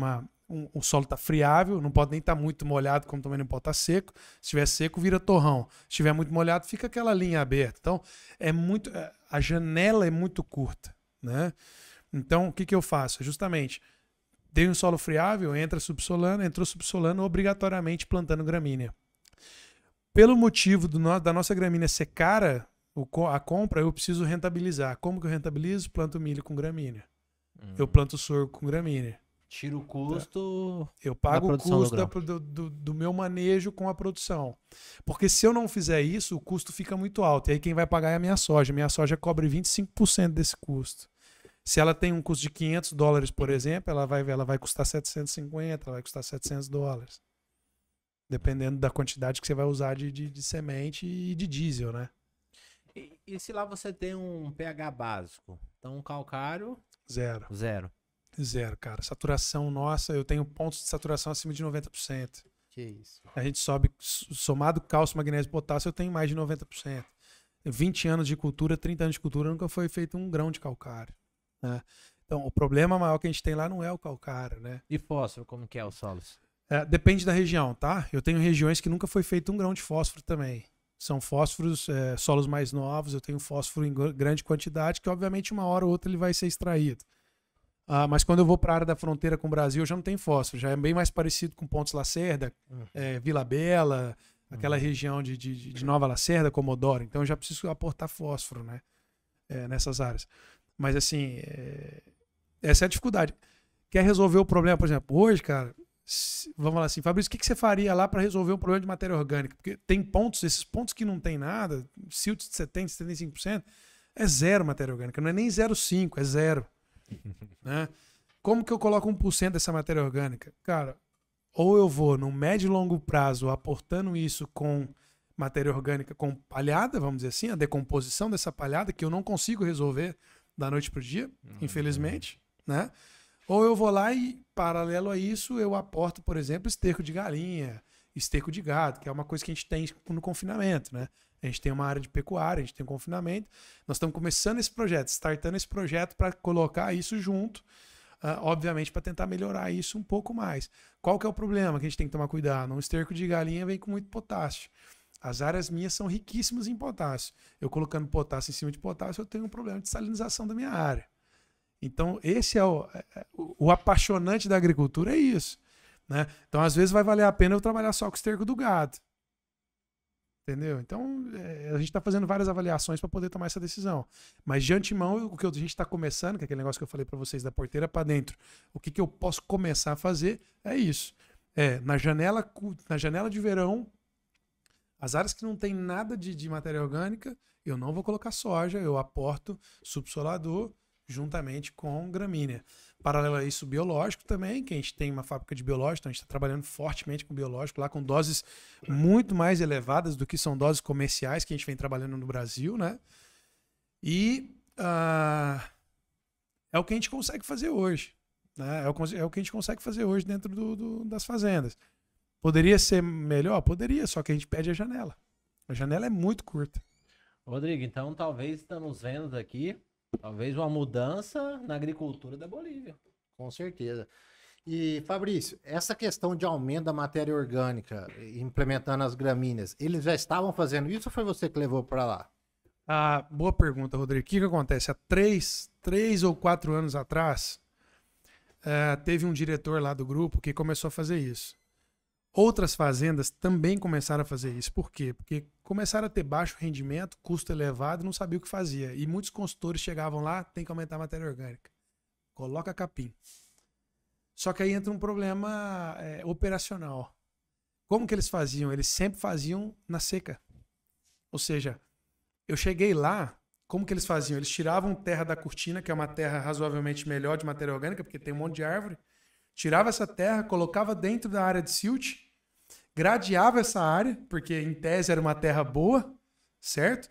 o solo está friável, não pode nem estar muito molhado, como também não pode estar seco. Se estiver seco, vira torrão. Se estiver muito molhado, fica aquela linha aberta. Então, a janela é muito curta, né? Então, o que eu faço? Justamente, dei um solo friável, entrou subsolano, obrigatoriamente plantando gramínea. Pelo motivo da nossa gramínea ser cara, a compra, eu preciso rentabilizar. Como que eu rentabilizo? Planto milho com gramínea. Eu planto sorgo com gramínea. Tira o custo. Eu pago o custo do meu manejo com a produção. Porque se eu não fizer isso, o custo fica muito alto. E aí quem vai pagar é a minha soja. Minha soja cobre 25% desse custo. Se ela tem um custo de $500, por exemplo, ela vai custar 750, ela vai custar $700. Dependendo da quantidade que você vai usar de semente e de diesel, né? E se lá você tem um pH básico? Então, calcário... Zero, cara. Saturação nossa, eu tenho pontos de saturação acima de 90%. Que isso. A gente sobe, somado cálcio, magnésio e potássio, eu tenho mais de 90%. 20 anos de cultura, 30 anos de cultura, nunca foi feito um grão de calcário, né? Então, o problema maior que a gente tem lá não é o calcário, né? E fósforo, como que é os solos? Depende da região, tá? Eu tenho regiões que nunca foi feito um grão de fósforo também. São fósforos, solos mais novos, eu tenho fósforo em grande quantidade, que obviamente uma hora ou outra ele vai ser extraído. Mas quando eu vou para a área da fronteira com o Brasil, eu já não tenho fósforo, já é bem mais parecido com Pontes Lacerda, Vila Bela, aquela região de Nova Lacerda, Comodoro, então eu já preciso aportar fósforo, né? Nessas áreas. Mas assim, essa é a dificuldade. Quer resolver o problema, por exemplo, hoje, cara, vamos falar assim, Fabrício, o que você faria lá para resolver um problema de matéria orgânica? Porque tem pontos, esses pontos que não tem nada, silt de 70%, 75%, é zero matéria orgânica, não é nem 0,5%, é zero. Né? Como que eu coloco 1% dessa matéria orgânica? Cara, ou eu vou no médio e longo prazo aportando isso com matéria orgânica com palhada, vamos dizer assim, a decomposição dessa palhada, que eu não consigo resolver da noite para o dia, infelizmente, né? Ou eu vou lá e, paralelo a isso, eu aporto, por exemplo, esterco de galinha, esterco de gado, que é uma coisa que a gente tem no confinamento, né? A gente tem uma área de pecuária, a gente tem um confinamento. Nós estamos começando esse projeto, startando esse projeto para colocar isso junto, obviamente para tentar melhorar isso um pouco mais. Qual que é o problema que a gente tem que tomar cuidado? Um esterco de galinha vem com muito potássio. As áreas minhas são riquíssimas em potássio. Eu colocando potássio em cima de potássio, eu tenho um problema de salinização da minha área. Então, esse é o apaixonante da agricultura, é isso, né? Então, às vezes vai valer a pena eu trabalhar só com o esterco do gado. Entendeu? Então, a gente está fazendo várias avaliações para poder tomar essa decisão. Mas, de antemão, o que a gente está começando, que é aquele negócio que eu falei para vocês da porteira para dentro, o que eu posso começar a fazer é isso. Na janela de verão, as áreas que não tem nada de matéria orgânica, eu não vou colocar soja, eu aporto subsolador, juntamente com gramínea. Paralelo a isso, biológico também, que a gente tem uma fábrica de biológico, então a gente está trabalhando fortemente com biológico, lá com doses muito mais elevadas do que são doses comerciais que a gente vem trabalhando no Brasil, né? E é o que a gente consegue fazer hoje, né? É o que a gente consegue fazer hoje dentro das fazendas. Poderia ser melhor? Poderia, só que a gente pede a janela. A janela é muito curta. Rodrigo, então talvez estamos vendo aqui talvez uma mudança na agricultura da Bolívia. Com certeza. E, Fabrício, essa questão de aumento da matéria orgânica, implementando as gramíneas, eles já estavam fazendo isso ou foi você que levou para lá? Boa pergunta, Rodrigo. O que acontece? Há 3 ou 4 anos atrás, teve um diretor lá do grupo que começou a fazer isso. Outras fazendas também começaram a fazer isso. Por quê? Porque começaram a ter baixo rendimento, custo elevado, não sabia o que fazia. E muitos consultores chegavam lá, tem que aumentar a matéria orgânica. Coloca capim. Só que aí entra um problema operacional. Como que eles faziam? Eles sempre faziam na seca. Ou seja, eu cheguei lá, como que eles faziam? Eles tiravam terra da cortina, que é uma terra razoavelmente melhor de matéria orgânica, porque tem um monte de árvore. Tirava essa terra, colocava dentro da área de silt, gradeava essa área, porque em tese era uma terra boa, certo?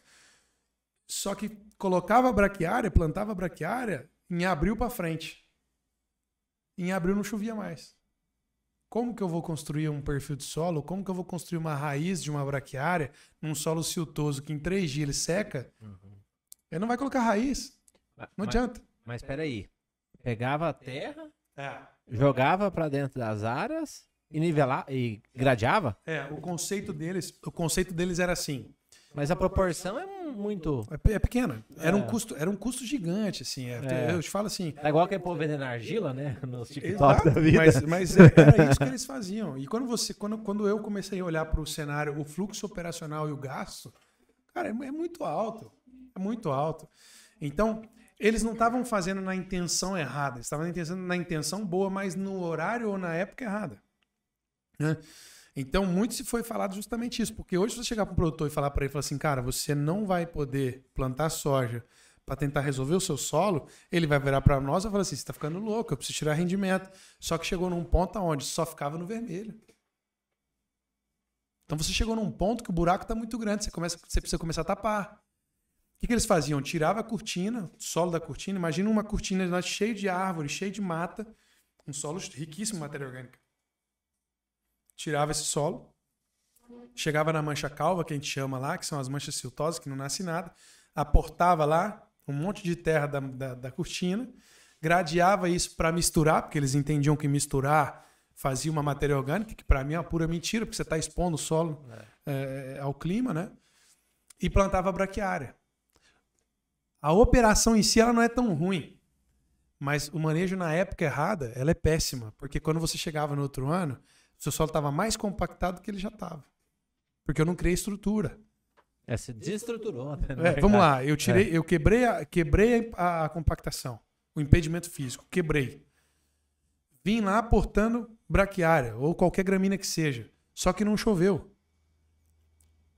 Só que colocava a braquiária, plantava a braquiária em abril para frente. Em abril não chovia mais. Como que eu vou construir um perfil de solo? Como que eu vou construir uma raiz de uma braquiária num solo siltoso que em 3 dias ele seca? Ele não vai colocar raiz. Não adianta. Mas peraí. Pegava a terra, jogava para dentro das áreas e nivelava e gradeava? O conceito deles era assim. Mas a proporção é muito... É pequena. Era um custo gigante, assim. Eu te falo assim... É igual que o povo vendendo argila, né? Nos TikTok da vida. Mas era isso que eles faziam. E quando eu comecei a olhar para o cenário, o fluxo operacional e o gasto, cara, é muito alto. É muito alto. Então, eles não estavam fazendo na intenção errada. Eles estavam na intenção boa, mas no horário ou na época errada. Né? Então, muito se foi falado justamente isso. Porque hoje, se você chegar para um produtor e falar para ele, assim, cara, você não vai poder plantar soja para tentar resolver o seu solo, ele vai virar para nós e vai falar assim, você está ficando louco, eu preciso tirar rendimento. Só que chegou num ponto onde só ficava no vermelho. Então, você chegou num ponto que o buraco está muito grande, você precisa começar a tapar. O que eles faziam? Tirava a cortina, o solo da cortina, imagina uma cortina cheia de árvore, cheia de mata, um solo riquíssimo em matéria orgânica. Tirava esse solo, chegava na mancha calva, que a gente chama lá, que são as manchas siltosas, que não nasce nada, aportava lá um monte de terra da cortina, gradeava isso para misturar, porque eles entendiam que misturar fazia uma matéria orgânica, que para mim é uma pura mentira, porque você está expondo o solo ao clima, né? E plantava a braquiária. A operação em si ela não é tão ruim, mas o manejo na época errada ela é péssima, porque quando você chegava no outro ano, o seu solo estava mais compactado do que ele já estava. Porque eu não criei estrutura. Se desestruturou. Vamos lá, eu quebrei a compactação, o impedimento físico, quebrei. Vim lá aportando braquiária, ou qualquer gramínea que seja, só que não choveu.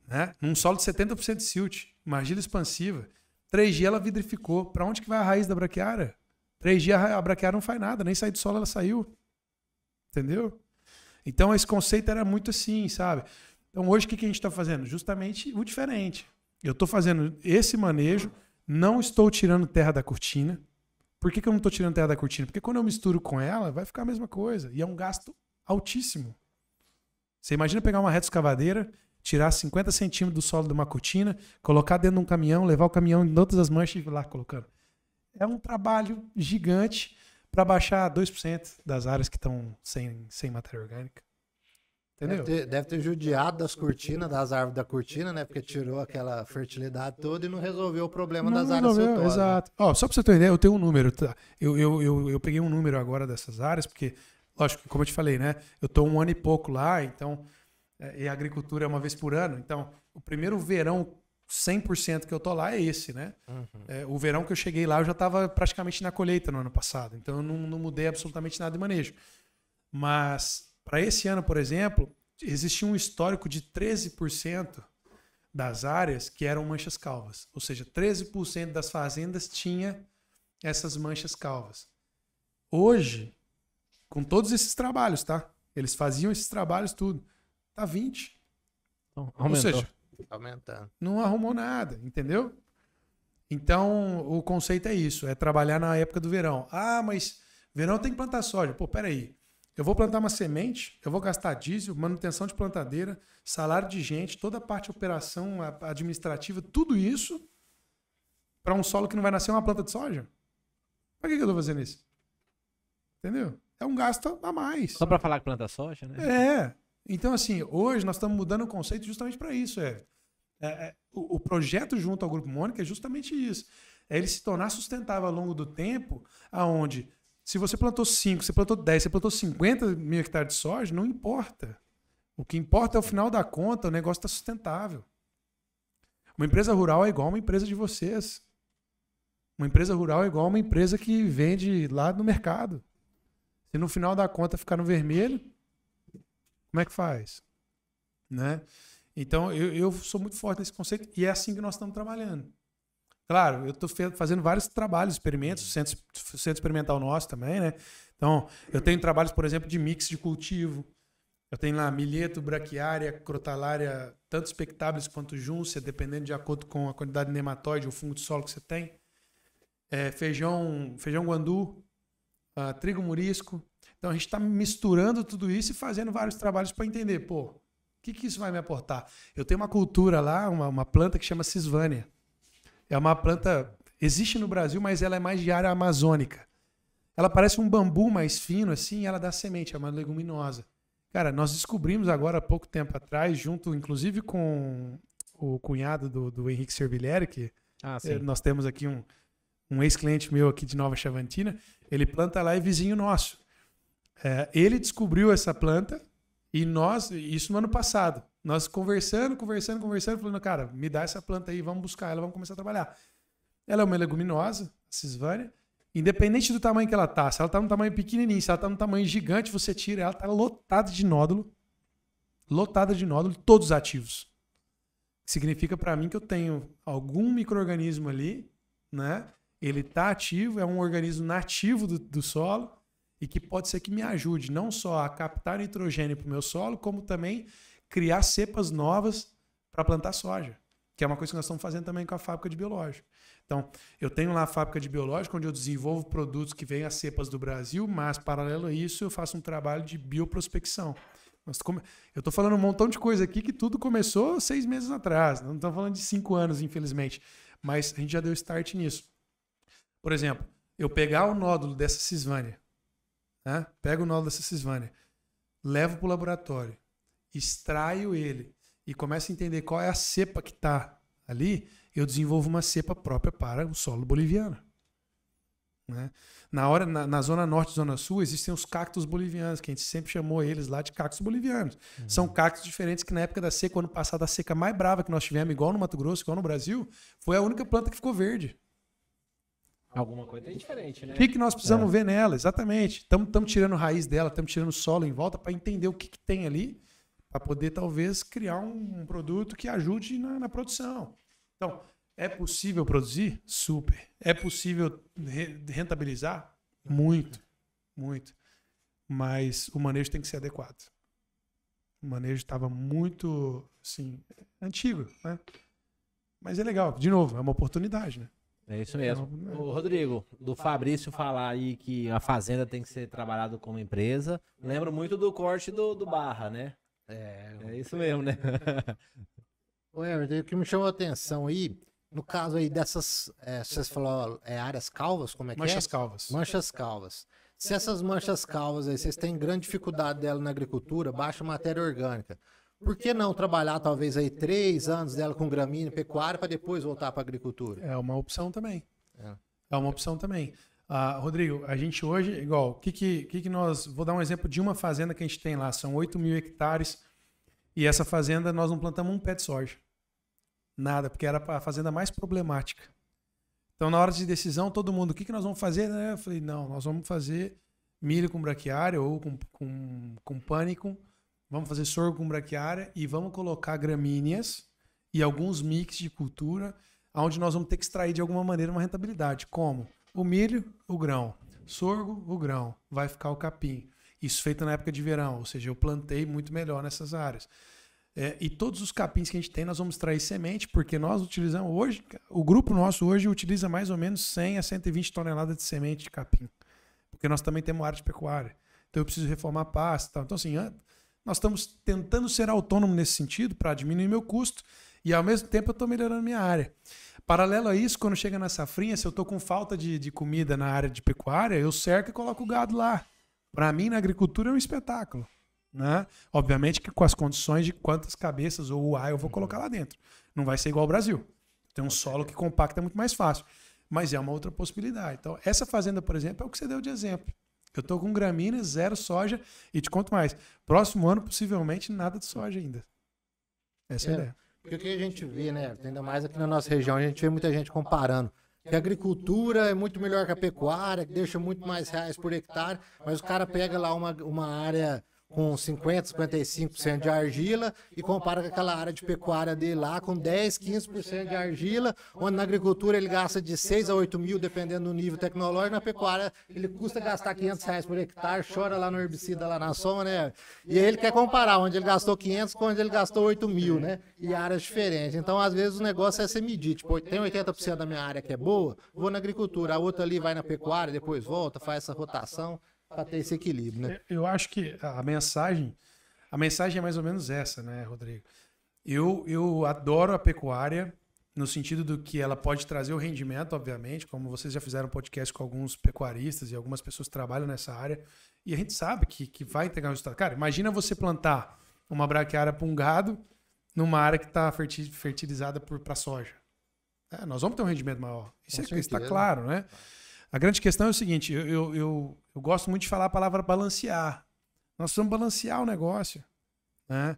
Né? Num solo de 70% de silt, uma argila expansiva, 3 dias ela vidrificou. Para onde que vai a raiz da braquiária? 3 dias a braquiária não faz nada, nem sair do solo ela saiu. Entendeu? Então esse conceito era muito assim, sabe? Então hoje o que a gente está fazendo? Justamente o diferente. Eu estou fazendo esse manejo, não estou tirando terra da cortina. Por que eu não estou tirando terra da cortina? Porque quando eu misturo com ela, vai ficar a mesma coisa. E é um gasto altíssimo. Você imagina pegar uma reta escavadeira, tirar 50 centímetros do solo de uma cortina, colocar dentro de um caminhão, levar o caminhão em todas as manchas e ir lá colocando. É um trabalho gigante para baixar 2% das áreas que estão sem matéria orgânica. Entendeu? Deve ter judiado das cortinas, das árvores da cortina, né? Porque tirou aquela fertilidade toda e não resolveu o problema das áreas siltosas. Exato. Só para você ter uma ideia, eu tenho um número. Tá? Eu peguei um número agora dessas áreas, porque, lógico, como eu te falei, né? Eu estou 1 ano e pouco lá, então... E a agricultura é uma vez por ano. Então, o primeiro verão 100% que eu tô lá é esse, né? O verão que eu cheguei lá, eu já estava praticamente na colheita no ano passado. Então, eu não mudei absolutamente nada de manejo. Mas, para esse ano, por exemplo, existia um histórico de 13% das áreas que eram manchas calvas. Ou seja, 13% das fazendas tinha essas manchas calvas. Hoje, com todos esses trabalhos, tá? Eles faziam esses trabalhos tudo. Tá 20. Aumentou. Ou seja, aumentando. Não arrumou nada, entendeu? Então, o conceito é isso, é trabalhar na época do verão. Mas verão tem que plantar soja. Pô, peraí. Eu vou plantar uma semente, eu vou gastar diesel, manutenção de plantadeira, salário de gente, toda a parte de operação administrativa, tudo isso para um solo que não vai nascer uma planta de soja? Para que eu tô fazendo isso? Entendeu? É um gasto a mais. Só para falar que planta soja, né? Então, assim, hoje nós estamos mudando o conceito justamente para isso. O projeto junto ao Grupo Mônica é justamente isso. É ele se tornar sustentável ao longo do tempo, aonde, se você plantou 5, você plantou 10, você plantou 50 mil hectares de soja, não importa. O que importa é o final da conta, o negócio está sustentável. Uma empresa rural é igual uma empresa de vocês. Uma empresa rural é igual uma empresa que vende lá no mercado. Se no final da conta ficar no vermelho, como é que faz? Né? Então, eu sou muito forte nesse conceito e é assim que nós estamos trabalhando. Claro, eu estou fazendo vários trabalhos, experimentos, centro experimental nosso também, né? Então, eu tenho trabalhos, por exemplo, de mix de cultivo. Eu tenho lá milheto, braquiária, crotalária, tanto expectáveis quanto júncia, dependendo de acordo com a quantidade de nematóide ou fungo de solo que você tem. Feijão guandu, trigo murisco. Então, a gente está misturando tudo isso e fazendo vários trabalhos para entender, pô, o que isso vai me aportar? Eu tenho uma cultura lá, uma planta que chama Cisvânia. É uma planta, existe no Brasil, mas ela é mais de área amazônica. Ela parece um bambu mais fino, assim, e ela dá semente, é uma leguminosa. Cara, nós descobrimos agora, há pouco tempo atrás, junto, inclusive, com o cunhado do Henrique Servillieri, que nós temos aqui um ex-cliente meu aqui de Nova Chavantina, ele planta lá e é vizinho nosso. Ele descobriu essa planta e nós, isso no ano passado, nós conversando, falando, cara, me dá essa planta aí, vamos buscar ela, vamos começar a trabalhar. Ela é uma leguminosa, a Cisvânia, independente do tamanho que ela tá, se ela tá num tamanho pequenininho, se ela tá num tamanho gigante, você tira ela, tá lotada de nódulo, todos ativos. Significa para mim que eu tenho algum micro-organismo ali, né? Ele tá ativo, é um organismo nativo do solo e que pode ser que me ajude não só a captar nitrogênio para o meu solo, como também criar cepas novas para plantar soja, que é uma coisa que nós estamos fazendo também com a fábrica de biológico. Então, eu tenho lá a fábrica de biológico, onde eu desenvolvo produtos que vêm as cepas do Brasil, mas, paralelo a isso, eu faço um trabalho de bioprospecção. Eu estou falando um montão de coisa aqui que tudo começou 6 meses atrás. Não estou falando de 5 anos, infelizmente. Mas a gente já deu start nisso. Por exemplo, eu pegar o nódulo dessa Cisvânia, né? Pego o nódulo dessa Cisvânia, levo para o laboratório, extraio ele e começo a entender qual é a cepa que está ali, eu desenvolvo uma cepa própria para o solo boliviano. Né? Na zona norte e zona sul existem os cactos bolivianos, que a gente sempre chamou eles lá de cactos bolivianos. Uhum. São cactos diferentes que na época da seca, ano passado, a seca mais brava que nós tivemos, igual no Mato Grosso, igual no Brasil, foi a única planta que ficou verde. Alguma coisa é diferente, né? O que nós precisamos ver nela? Exatamente. Estamos tirando raiz dela, estamos tirando solo em volta para entender o que tem ali, para poder talvez criar um produto que ajude na produção. Então, é possível produzir? Super. É possível rentabilizar? Muito. Muito. Mas o manejo tem que ser adequado. O manejo estava muito, assim, antigo, né? Mas é legal. De novo, é uma oportunidade, né? É isso mesmo. Ô, Rodrigo, do Fabrício falar aí que a fazenda tem que ser trabalhada como empresa, lembro muito do corte do Barra, né? É isso mesmo, né? O Everton, o que me chamou a atenção aí, no caso aí dessas, vocês falaram, áreas calvas, como é que Manchas calvas. Manchas calvas. Se essas manchas calvas aí, vocês têm grande dificuldade dela na agricultura, baixa matéria orgânica, por que não trabalhar talvez aí 3 anos dela com gramínea, pecuária, para depois voltar para a agricultura? É uma opção também. É uma opção também. Rodrigo, a gente hoje, igual, o que nós... Vou dar um exemplo de uma fazenda que a gente tem lá. São 8.000 hectares e essa fazenda nós não plantamos um pé de soja. Nada, porque era a fazenda mais problemática. Então, na hora de decisão, todo mundo, o que nós vamos fazer? Eu falei, não, nós vamos fazer milho com braquiária ou com pânico. Vamos fazer sorgo com braquiária e vamos colocar gramíneas e alguns mix de cultura, onde nós vamos ter que extrair de alguma maneira uma rentabilidade. Como? O milho, o grão. Sorgo, o grão. Vai ficar o capim. Isso feito na época de verão, ou seja, eu plantei muito melhor nessas áreas. E todos os capins que a gente tem, nós vamos extrair semente, porque nós utilizamos hoje, o grupo nosso hoje utiliza mais ou menos 100 a 120 toneladas de semente de capim. Porque nós também temos área de pecuária. Então eu preciso reformar a pasta e tal. Então assim, nós estamos tentando ser autônomos nesse sentido para diminuir meu custo e ao mesmo tempo eu estou melhorando minha área. Paralelo a isso, quando chega na safrinha, se eu estou com falta de comida na área de pecuária, eu cerco e coloco o gado lá. Para mim, na agricultura é um espetáculo. Né? Obviamente que com as condições de quantas cabeças ou uai eu vou colocar lá dentro. Não vai ser igual ao Brasil. Tem um solo que compacta muito mais fácil. Mas é uma outra possibilidade. Então, essa fazenda, por exemplo, é o que você deu de exemplo. Eu tô com gramínea, 0 soja e te conto mais. Próximo ano, possivelmente, nada de soja ainda. Essa é a ideia. Porque o que a gente vê, né? Ainda mais aqui na nossa região, a gente vê muita gente comparando que a agricultura é muito melhor que a pecuária, que deixa muito mais reais por hectare, mas o cara pega lá uma área com 50%, 55% de argila e compara com aquela área de pecuária dele lá com 10%, 15% de argila, onde na agricultura ele gasta de 6 a 8 mil, dependendo do nível tecnológico, na pecuária ele custa gastar R$500 por hectare, chora lá no herbicida lá na soma, né? E aí ele quer comparar onde ele gastou 500 com onde ele gastou 8 mil, né? E áreas diferentes. Então, às vezes, o negócio é se medir. Tipo, tem 80% da minha área que é boa, vou na agricultura, a outra ali vai na pecuária, depois volta, faz essa rotação para ter esse equilíbrio, né? Eu acho que a mensagem é mais ou menos essa, né, Rodrigo? Eu adoro a pecuária no sentido do que ela pode trazer o rendimento, obviamente, como vocês já fizeram podcast com alguns pecuaristas e algumas pessoas que trabalham nessa área, e a gente sabe que vai entregar um resultado. Cara, imagina você plantar uma braquiária para um gado numa área que está fertilizada para soja. Nós vamos ter um rendimento maior. Isso está claro, né? A grande questão é o seguinte, eu gosto muito de falar a palavra balancear. Nós precisamos balancear o negócio, né?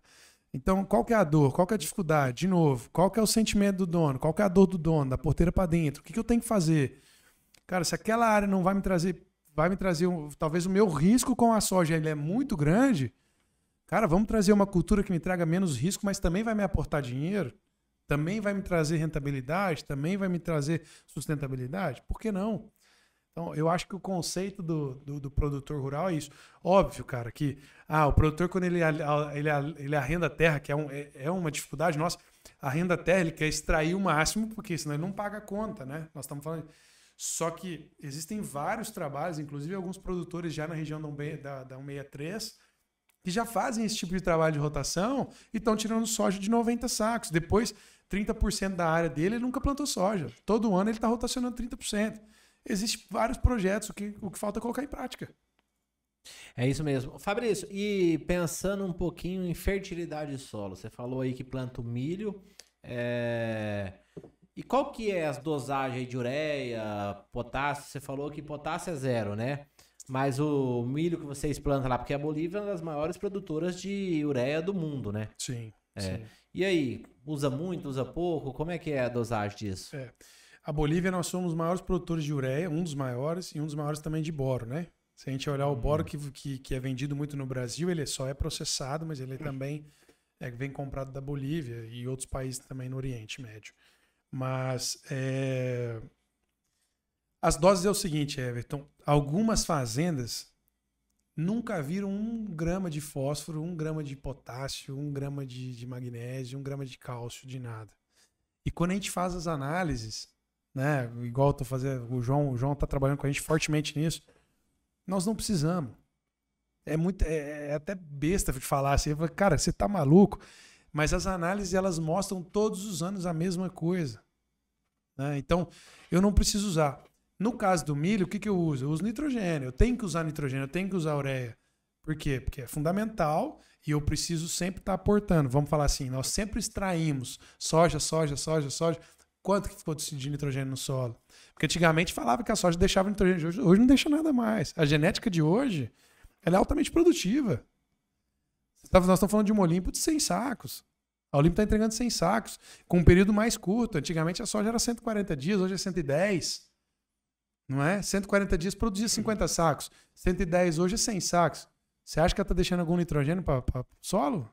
Então, qual que é a dor? Qual que é a dificuldade? De novo, qual que é o sentimento do dono? Qual que é a dor do dono? Da porteira para dentro? O que eu tenho que fazer? Cara, se aquela área não vai me trazer talvez o meu risco com a soja ele é muito grande, cara, vamos trazer uma cultura que me traga menos risco, mas também vai me aportar dinheiro, também vai me trazer rentabilidade, também vai me trazer sustentabilidade? Por que não? Então, eu acho que o conceito do produtor rural é isso. Óbvio, cara, que o produtor, quando ele arrenda a terra, que é uma dificuldade nossa, arrenda a terra, ele quer extrair o máximo, porque senão ele não paga a conta, né? Nós estamos falando. Só que existem vários trabalhos, inclusive alguns produtores já na região da 163, que já fazem esse tipo de trabalho de rotação e estão tirando soja de 90 sacos. Depois, 30% da área dele, ele nunca plantou soja. Todo ano ele está rotacionando 30%. Existem vários projetos, o que falta é colocar em prática. É isso mesmo. Fabrício, e pensando um pouquinho em fertilidade de solo, você falou aí que planta o milho, e qual que é as dosagens de ureia, potássio? Você falou que potássio é 0, né? Mas o milho que vocês plantam lá, porque a Bolívia é uma das maiores produtoras de ureia do mundo, né? Sim. E aí, usa muito, usa pouco? Como é que é a dosagem disso? A Bolívia, nós somos os maiores produtores de ureia, um dos maiores, e um dos maiores também de boro, né? Se a gente olhar o boro que é vendido muito no Brasil, ele só é processado, mas ele também vem comprado da Bolívia e outros países também no Oriente Médio. Mas as doses é o seguinte, Everton, algumas fazendas nunca viram 1 grama de fósforo, 1 grama de potássio, 1 grama de magnésio, 1 grama de cálcio, de nada. E quando a gente faz as análises, né, igual eu tô fazendo, o João tá trabalhando com a gente fortemente nisso, nós não precisamos. É até besta de falar assim, eu falo, cara, você tá maluco? Mas as análises, elas mostram todos os anos a mesma coisa, né? Então, eu não preciso usar. No caso do milho, o que eu uso? Eu uso nitrogênio. Eu tenho que usar nitrogênio, eu tenho que usar ureia. Por quê? Porque é fundamental e eu preciso sempre estar aportando. Vamos falar assim, nós sempre extraímos soja. Quanto que ficou de nitrogênio no solo? Porque antigamente falava que a soja deixava nitrogênio. Hoje não deixa nada mais. A genética de hoje, ela é altamente produtiva. Nós estamos falando de uma Olimpo de 100 sacos. A Olimpo está entregando 100 sacos, com um período mais curto. Antigamente a soja era 140 dias, hoje é 110. Não é? 140 dias produzia 50 sacos. 110 hoje é 100 sacos. Você acha que ela está deixando algum nitrogênio para solo?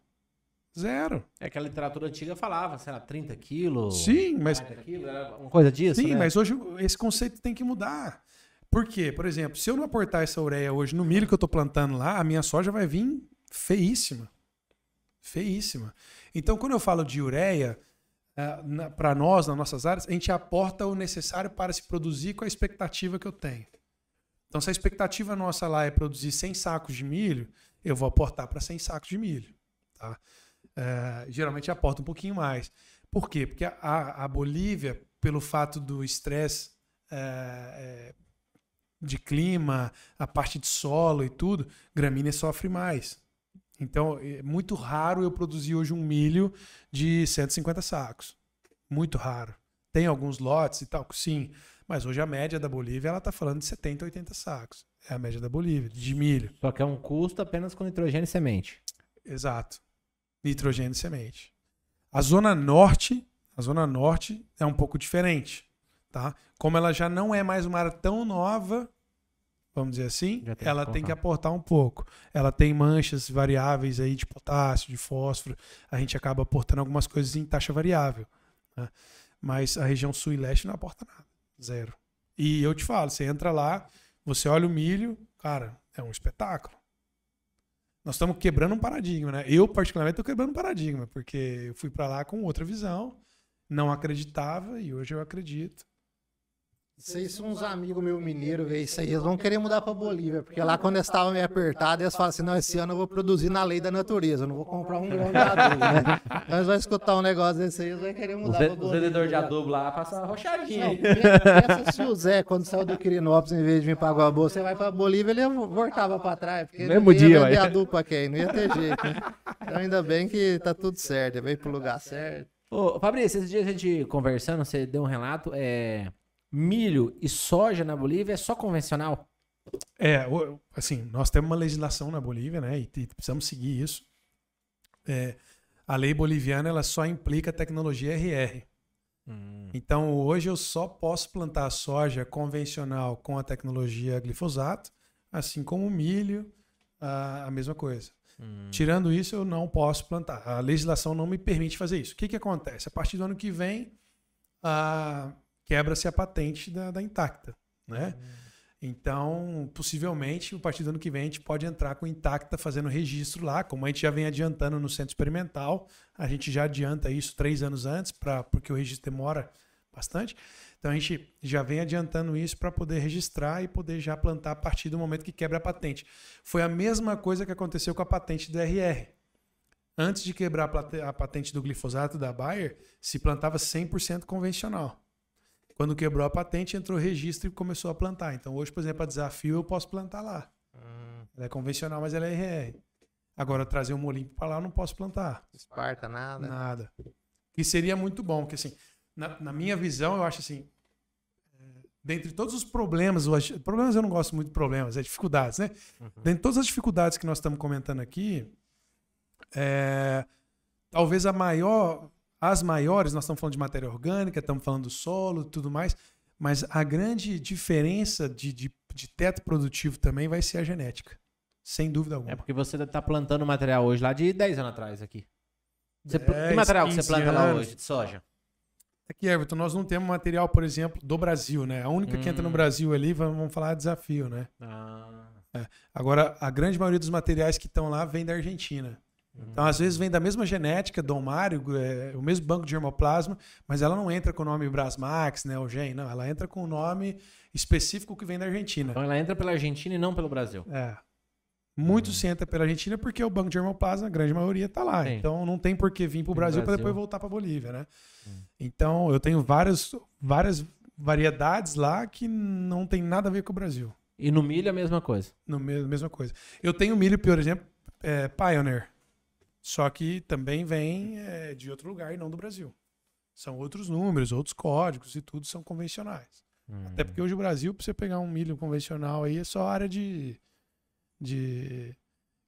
0. É que a literatura antiga falava, sei lá, 30 quilos. Sim, mas... 30 quilos, era uma coisa disso, sim, né? mas hoje esse conceito tem que mudar. Por quê? Por exemplo, se eu não aportar essa ureia hoje no milho que eu estou plantando lá, a minha soja vai vir feíssima. Feíssima. Então, quando eu falo de ureia, para nós, nas nossas áreas, a gente aporta o necessário para se produzir com a expectativa que eu tenho. Então, se a expectativa nossa lá é produzir 100 sacos de milho, eu vou aportar para 100 sacos de milho. Tá? Geralmente aporta um pouquinho mais. Por quê? Porque a Bolívia, pelo fato do estresse de clima, a parte de solo e tudo, gramínea sofre mais. Então, é muito raro eu produzir hoje um milho de 150 sacos. Muito raro. Tem alguns lotes e tal, sim, Mas hoje a média da Bolívia, ela tá falando de 70, 80 sacos. É a média da Bolívia, de milho. Só que é um custo apenas com nitrogênio e semente. Exato. Nitrogênio e semente. A zona norte é um pouco diferente, tá? Como ela já não é mais uma área tão nova, vamos dizer assim, ela tem que aportar um pouco. Ela tem manchas variáveis aí de potássio, de fósforo. A gente acaba aportando algumas coisas em taxa variável, né? Mas a região sul e leste não aporta nada. Zero. E eu te falo, você entra lá, você olha o milho, cara, é um espetáculo. Nós estamos quebrando um paradigma, né? Eu, particularmente, estou quebrando um paradigma, porque eu fui para lá com outra visão, não acreditava e hoje eu acredito. Isso aí, se uns amigos meus mineiros ver isso aí, eles vão querer mudar para Bolívia, porque lá quando eles estavam meio apertados, eles falam assim, não, esse ano eu vou produzir na lei da natureza, eu não vou comprar um grão de adubo, né? Então eles vão escutar um negócio desse aí, eles vão querer mudar para Bolívia. Os vendedores de adubo lá passam uma rochadinha. Não, pensa se o Zé, quando saiu do Quirinópolis, em vez de vir para Guaboa, você vai para Bolívia, ele voltava para trás, porque mesmo ele dia, ia vender adubo para quem? Não ia ter jeito, né? Então ainda bem que tá tudo certo, veio pro lugar certo. Ô, Fabrício, esses dias a gente conversando, você deu um relato, milho e soja na Bolívia é só convencional? Assim, nós temos uma legislação na Bolívia, né? E precisamos seguir isso. A lei boliviana, ela só implica a tecnologia RR. Então, hoje eu só posso plantar soja convencional com a tecnologia glifosato, assim como o milho, a mesma coisa. Tirando isso, eu não posso plantar. A legislação não me permite fazer isso. O que acontece? A partir do ano que vem, quebra-se a patente da Intacta, né? Então, possivelmente, a partir do ano que vem, a gente pode entrar com Intacta fazendo registro lá, como a gente já vem adiantando no centro experimental, a gente já adianta isso 3 anos antes, porque o registro demora bastante. Então, a gente já vem adiantando isso para poder registrar e poder já plantar a partir do momento que quebra a patente. Foi a mesma coisa que aconteceu com a patente do RR. Antes de quebrar a patente do glifosato da Bayer, se plantava 100% convencional. Quando quebrou a patente, entrou o registro e começou a plantar. Então, hoje, por exemplo, a Desafio eu posso plantar lá. Ela é convencional, mas ela é RR. Agora, trazer um Olimpo para lá, eu não posso plantar. Esparta, nada. Nada. E seria muito bom, porque assim, na minha visão, eu acho assim, dentre todos os problemas eu não gosto muito de problemas, é dificuldades, né? Dentre todas as dificuldades que nós estamos comentando aqui, talvez as maiores, nós estamos falando de matéria orgânica, estamos falando do solo e tudo mais, mas a grande diferença de teto produtivo também vai ser a genética. Sem dúvida alguma. É porque você está plantando material hoje lá de 10 anos atrás aqui. Que material que você planta lá hoje de soja? Aqui, Everton, nós não temos material, por exemplo, do Brasil, né? A única que entra no Brasil ali, vamos falar Desafio, né? Agora, a grande maioria dos materiais que estão lá vem da Argentina. Então, às vezes, vem da mesma genética, Dom Mário, o mesmo banco de germoplasma, mas ela não entra com o nome Brasmax, né, o Gen, não. Ela entra com o nome específico que vem da Argentina. Então, ela entra pela Argentina e não pelo Brasil. Muito se entra pela Argentina porque o banco de germoplasma, a grande maioria, está lá. Sim. Então, não tem por que vir para o Brasil para depois voltar para a Bolívia, né? Então, eu tenho várias variedades lá que não tem nada a ver com o Brasil. E no milho é a mesma coisa? Mesma coisa. Eu tenho milho, por exemplo, Pioneer. Só que também vem de outro lugar e não do Brasil. São outros números, outros códigos e tudo são convencionais. Até porque hoje o Brasil, para você pegar um milho convencional aí, é só área de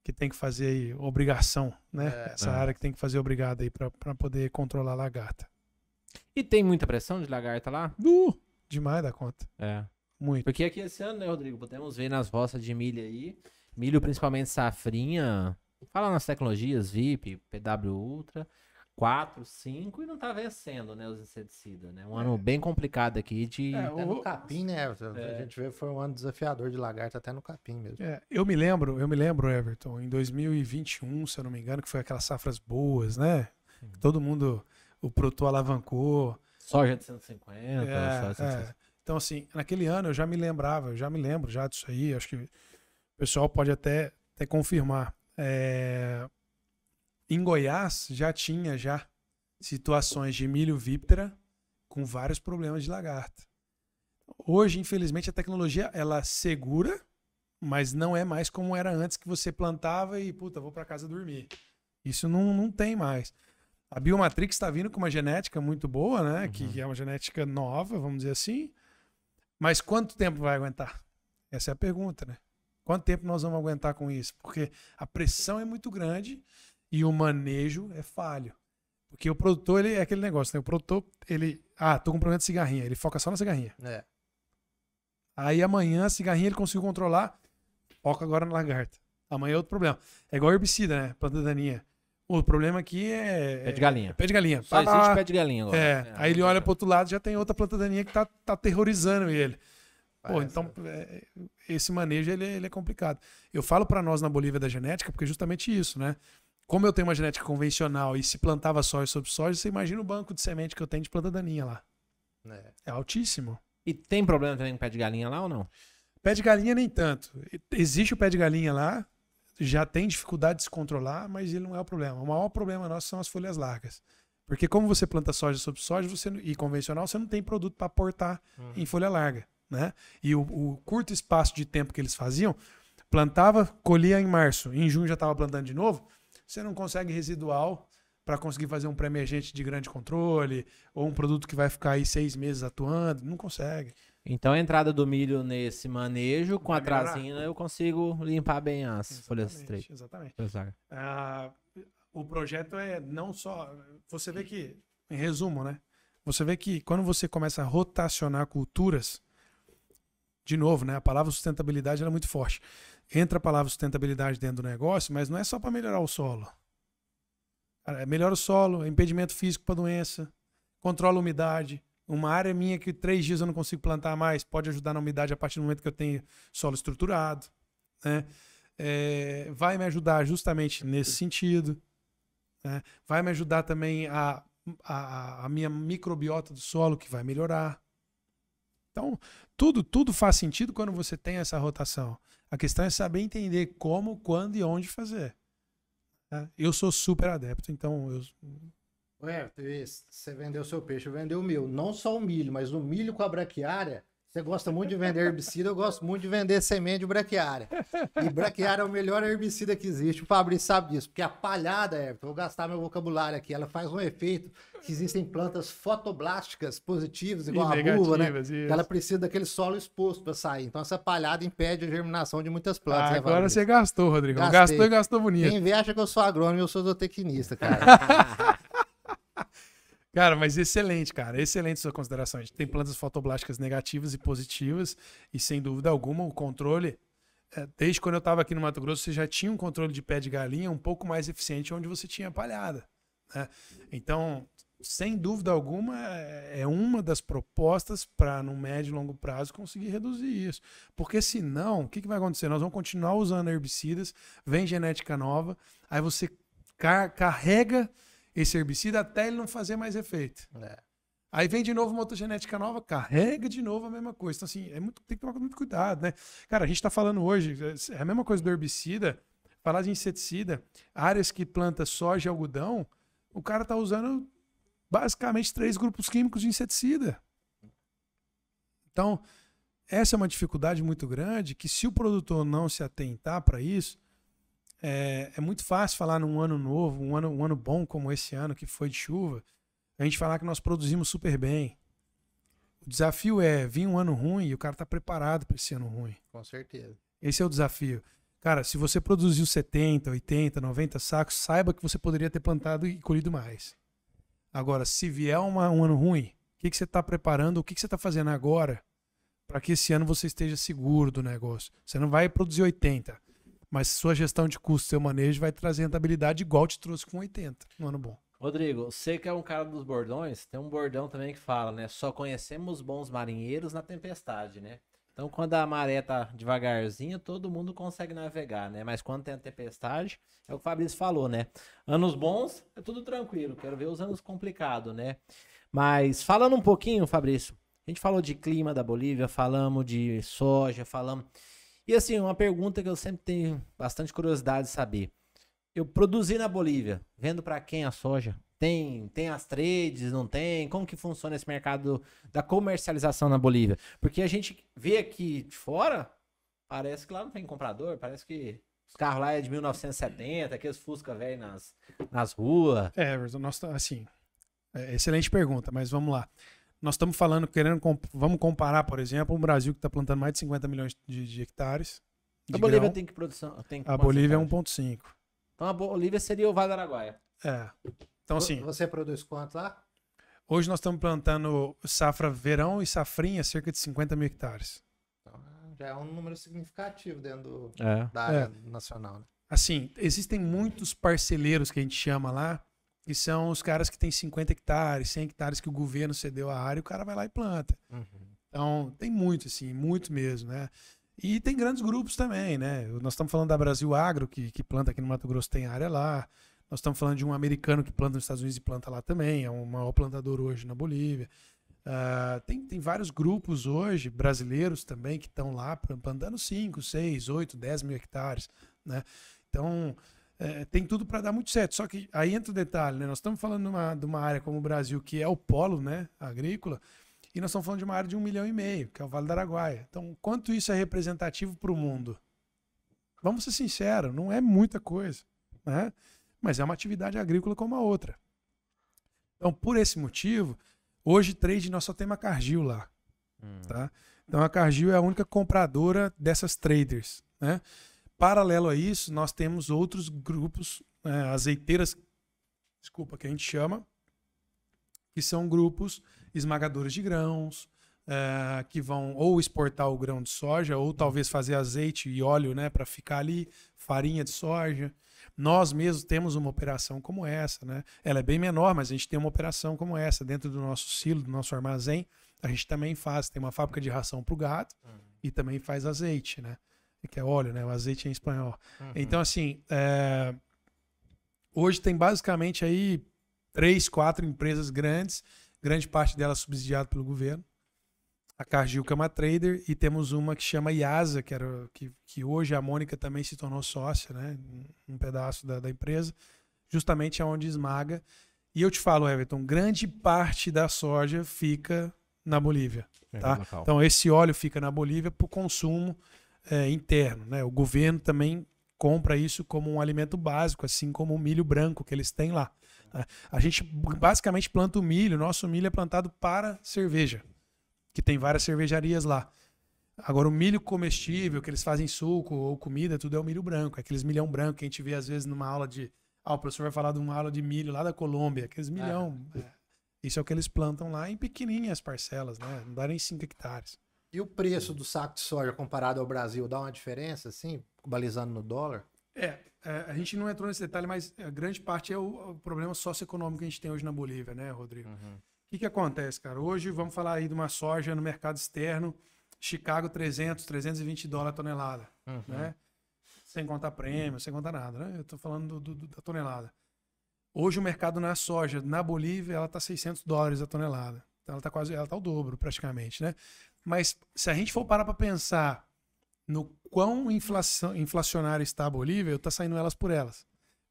que tem que fazer aí, obrigação, né? Essa área que tem que fazer obrigado aí para poder controlar a lagarta. E tem muita pressão de lagarta lá? Demais da conta. Muito. Porque aqui esse ano, né, Rodrigo, podemos ver nas roças de milho aí, milho principalmente safrinha, fala nas tecnologias, VIP, PW Ultra, 4, 5 e não tá vencendo, né, os inseticidas, né? Um ano bem complicado aqui de... Até no capim, né? A gente vê que foi um ano desafiador de lagarta até no capim mesmo. Eu me lembro, Everton, em 2021, se eu não me engano, que foi aquelas safras boas, né? Todo mundo, o Proto alavancou. Soja de 150, soja de 150. Então, assim, naquele ano eu já me lembro já disso aí, acho que o pessoal pode até confirmar. Em Goiás já tinha situações de milho víptera com vários problemas de lagarta. Hoje, infelizmente, a tecnologia ela segura, mas não é mais como era antes, que você plantava e, vou para casa dormir. Isso não tem mais. A Biomatrix está vindo com uma genética muito boa, né? Que é uma genética nova, vamos dizer assim. Mas quanto tempo vai aguentar? Essa é a pergunta, né? Quanto tempo nós vamos aguentar com isso? Porque a pressão é muito grande e o manejo é falho. Porque o produtor, ele é aquele negócio, né? O produtor, ele... tô com um problema de cigarrinha. Ele foca só na cigarrinha. Aí amanhã a cigarrinha ele conseguiu controlar, foca agora na lagarta. Amanhã é outro problema. É igual herbicida, né? Planta daninha. O problema aqui é... Pé de galinha. Pé de galinha. Só existe pé de galinha agora. Aí ele olha pro outro lado, já tem outra planta daninha que tá aterrorizando ele. Pô, então esse manejo ele é complicado. Eu falo para nós na Bolívia da genética porque é justamente isso, né? Como eu tenho uma genética convencional e se plantava soja sobre soja, você imagina o banco de semente que eu tenho de planta daninha lá. É altíssimo. E tem problema também com pé de galinha lá ou não? Pé de galinha nem tanto. Existe o pé de galinha lá, já tem dificuldade de se controlar, mas ele não é o problema. O maior problema nosso são as folhas largas. Porque como você planta soja sobre soja e convencional, você não tem produto para aportar em folha larga. Né? E o curto espaço de tempo que eles faziam, plantava, colhia em março, em junho já estava plantando de novo, você não consegue residual para conseguir fazer um pré-emergente de grande controle ou um produto que vai ficar aí 6 meses atuando, não consegue. Então a entrada do milho nesse manejo, com a trazina, eu consigo limpar bem as folhas estreitas. Exatamente. O projeto é não só... Você vê que, em resumo, né? Você vê que quando você começa a rotacionar culturas, de novo, né? A palavra sustentabilidade ela é muito forte. Entra a palavra sustentabilidade dentro do negócio, mas não é só para melhorar o solo. Melhora o solo, impedimento físico para doença, controla a umidade. Uma área minha que 3 dias eu não consigo plantar mais pode ajudar na umidade a partir do momento que eu tenho solo estruturado. Né? Vai me ajudar justamente nesse sentido. Né? Vai me ajudar também a minha microbiota do solo, que vai melhorar. Então, tudo faz sentido quando você tem essa rotação. A questão é saber entender como, quando e onde fazer. Eu sou super adepto, então... Você vendeu o seu peixe, eu vendeu o meu. Não só o milho, mas o milho com a braquiária. Você gosta muito de vender herbicida, eu gosto muito de vender semente de braquiária. E braquiária é o melhor herbicida que existe. O Fabrício sabe disso, porque a palhada, Everton, vou gastar meu vocabulário aqui, ela faz um efeito que existem plantas fotoblásticas positivas, igual a buva, né? Que ela precisa daquele solo exposto para sair. Então essa palhada impede a germinação de muitas plantas. Né, agora você gastou, Rodrigo. Gastei. Gastou e gastou bonito. Quem vê acha que eu sou agrônomo e eu sou zootecnista, cara. Cara, mas excelente, cara. Excelente sua consideração. A gente tem plantas fotoblásticas negativas e positivas e, sem dúvida alguma, o controle... Desde quando eu estava aqui no Mato Grosso, você já tinha um controle de pé de galinha um pouco mais eficiente, onde você tinha palhada. Né? Então, sem dúvida alguma, é uma das propostas para, no médio e longo prazo, conseguir reduzir isso. Porque senão, o que vai acontecer? Nós vamos continuar usando herbicidas, vem genética nova, aí você carrega esse herbicida até ele não fazer mais efeito. Aí vem de novo uma outra genética nova, carrega de novo a mesma coisa. Então, assim, tem que tomar muito cuidado, né? Cara, a gente tá falando hoje, é a mesma coisa do herbicida, falar de inseticida, áreas que planta soja e algodão, o cara tá usando basicamente 3 grupos químicos de inseticida. Então, essa é uma dificuldade muito grande que, se o produtor não se atentar para isso, é muito fácil falar num ano novo, um ano bom como esse ano que foi de chuva, a gente falar que nós produzimos super bem. O desafio é vir um ano ruim e o cara tá preparado para esse ano ruim. Com certeza. Esse é o desafio. Cara, se você produziu 70, 80, 90 sacos, saiba que você poderia ter plantado e colhido mais. Agora, se vier um ano ruim, o que você está preparando, o que você está fazendo agora para que esse ano você esteja seguro do negócio? Você não vai produzir 80, mas sua gestão de custo, seu manejo vai trazer rentabilidade igual te trouxe com 80 no ano bom. Rodrigo, você que é um cara dos bordões, tem um bordão também que fala, né? Só conhecemos bons marinheiros na tempestade, né? Então, quando a maré tá devagarzinho, todo mundo consegue navegar, né? Mas quando tem a tempestade, é o que o Fabrício falou, né? Anos bons, é tudo tranquilo. Quero ver os anos complicados, né? Mas, falando um pouquinho, Fabrício, a gente falou de clima da Bolívia, falamos de soja, falamos... E, assim, uma pergunta que eu sempre tenho bastante curiosidade de saber. Eu produzi na Bolívia, vendo para quem a soja? Tem as trades, não tem? Como que funciona esse mercado da comercialização na Bolívia? Porque a gente vê aqui de fora, parece que lá não tem comprador, parece que os carros lá é de 1970, aqueles Fusca velho nas ruas. Assim, excelente pergunta, mas vamos lá. Nós estamos falando, vamos comparar, por exemplo, um Brasil que está plantando mais de 50 milhões de hectares. A Bolívia tem que produção? A Bolívia é 1,5. Então a Bolívia seria o Vale do Araguaia. Então, assim, você produz quanto lá? Hoje nós estamos plantando safra verão e safrinha, cerca de 50 mil hectares. Então, já é um número significativo dentro da É. área nacional, né? Assim, existem muitos parceleiros que a gente chama lá, que são os caras que têm 50 hectares, 100 hectares que o governo cedeu a área e o cara vai lá e planta. Então, tem muito, assim, muito mesmo, né? E tem grandes grupos também, né? Nós estamos falando da Brasil Agro, que planta aqui no Mato Grosso, tem área lá. Nós estamos falando de um americano que planta nos Estados Unidos e planta lá também, é o maior plantador hoje na Bolívia. Tem vários grupos hoje, brasileiros também, que estão lá plantando 5, 6, 8, 10 mil hectares, né? Então, tem tudo para dar muito certo. Só que aí entra o detalhe, né? Nós estamos falando de uma área como o Brasil, que é o polo, né, agrícola, e nós estamos falando de uma área de 1,5 milhão, que é o Vale do Araguaia. Então, quanto isso é representativo para o mundo? Vamos ser sinceros, não é muita coisa, né? Mas é uma atividade agrícola como a outra. Então, por esse motivo, hoje trade nós só temos a Cargill lá. Tá? Então, a Cargill é a única compradora dessas traders, né? Paralelo a isso, nós temos outros grupos, azeiteiras, que a gente chama, que são grupos esmagadores de grãos, que vão ou exportar o grão de soja, ou talvez fazer azeite e óleo, né, para ficar ali, farinha de soja. Nós mesmos temos uma operação como essa, né? Ela é bem menor, mas a gente tem uma operação como essa dentro do nosso silo, do nosso armazém. A gente também tem uma fábrica de ração para o gado e também faz azeite, né? Que é óleo, né? O azeite em espanhol. Então, assim, hoje tem basicamente aí 3, 4 empresas grandes, grande parte delas subsidiada pelo governo. A Cargill, que é uma trader, e temos uma que chama IASA, que hoje a Mônica também se tornou sócia, né? Um pedaço da empresa, justamente é onde esmaga. E eu te falo, Everton, grande parte da soja fica na Bolívia. Tá? Então, esse óleo fica na Bolívia para o consumo interno, né? O governo também compra isso como um alimento básico, assim como o milho branco que eles têm lá. Tá? A gente basicamente planta o milho, nosso milho é plantado para cerveja, que tem várias cervejarias lá. Agora, o milho comestível, que eles fazem suco ou comida, tudo é o milho branco. É aqueles milhão branco que a gente vê às vezes numa aula de... o professor vai falar de uma aula de milho lá da Colômbia, aqueles milhão. Isso é o que eles plantam lá em pequenininhas parcelas, né? Não dá nem 5 hectares. E o preço do saco de soja comparado ao Brasil dá uma diferença, assim, balizando no dólar? A gente não entrou nesse detalhe, mas a grande parte é o problema socioeconômico que a gente tem hoje na Bolívia, né, Rodrigo? O que acontece, cara? Hoje vamos falar aí de uma soja no mercado externo, Chicago 320 dólares a tonelada, né? Sem contar prêmio, sem contar nada, né? Eu tô falando da tonelada. Hoje o mercado na soja, na Bolívia, ela tá 600 dólares a tonelada. Então ela tá o dobro praticamente, né? Mas se a gente for parar para pensar no quão inflacionária está a Bolívia, eu tô saindo elas por elas.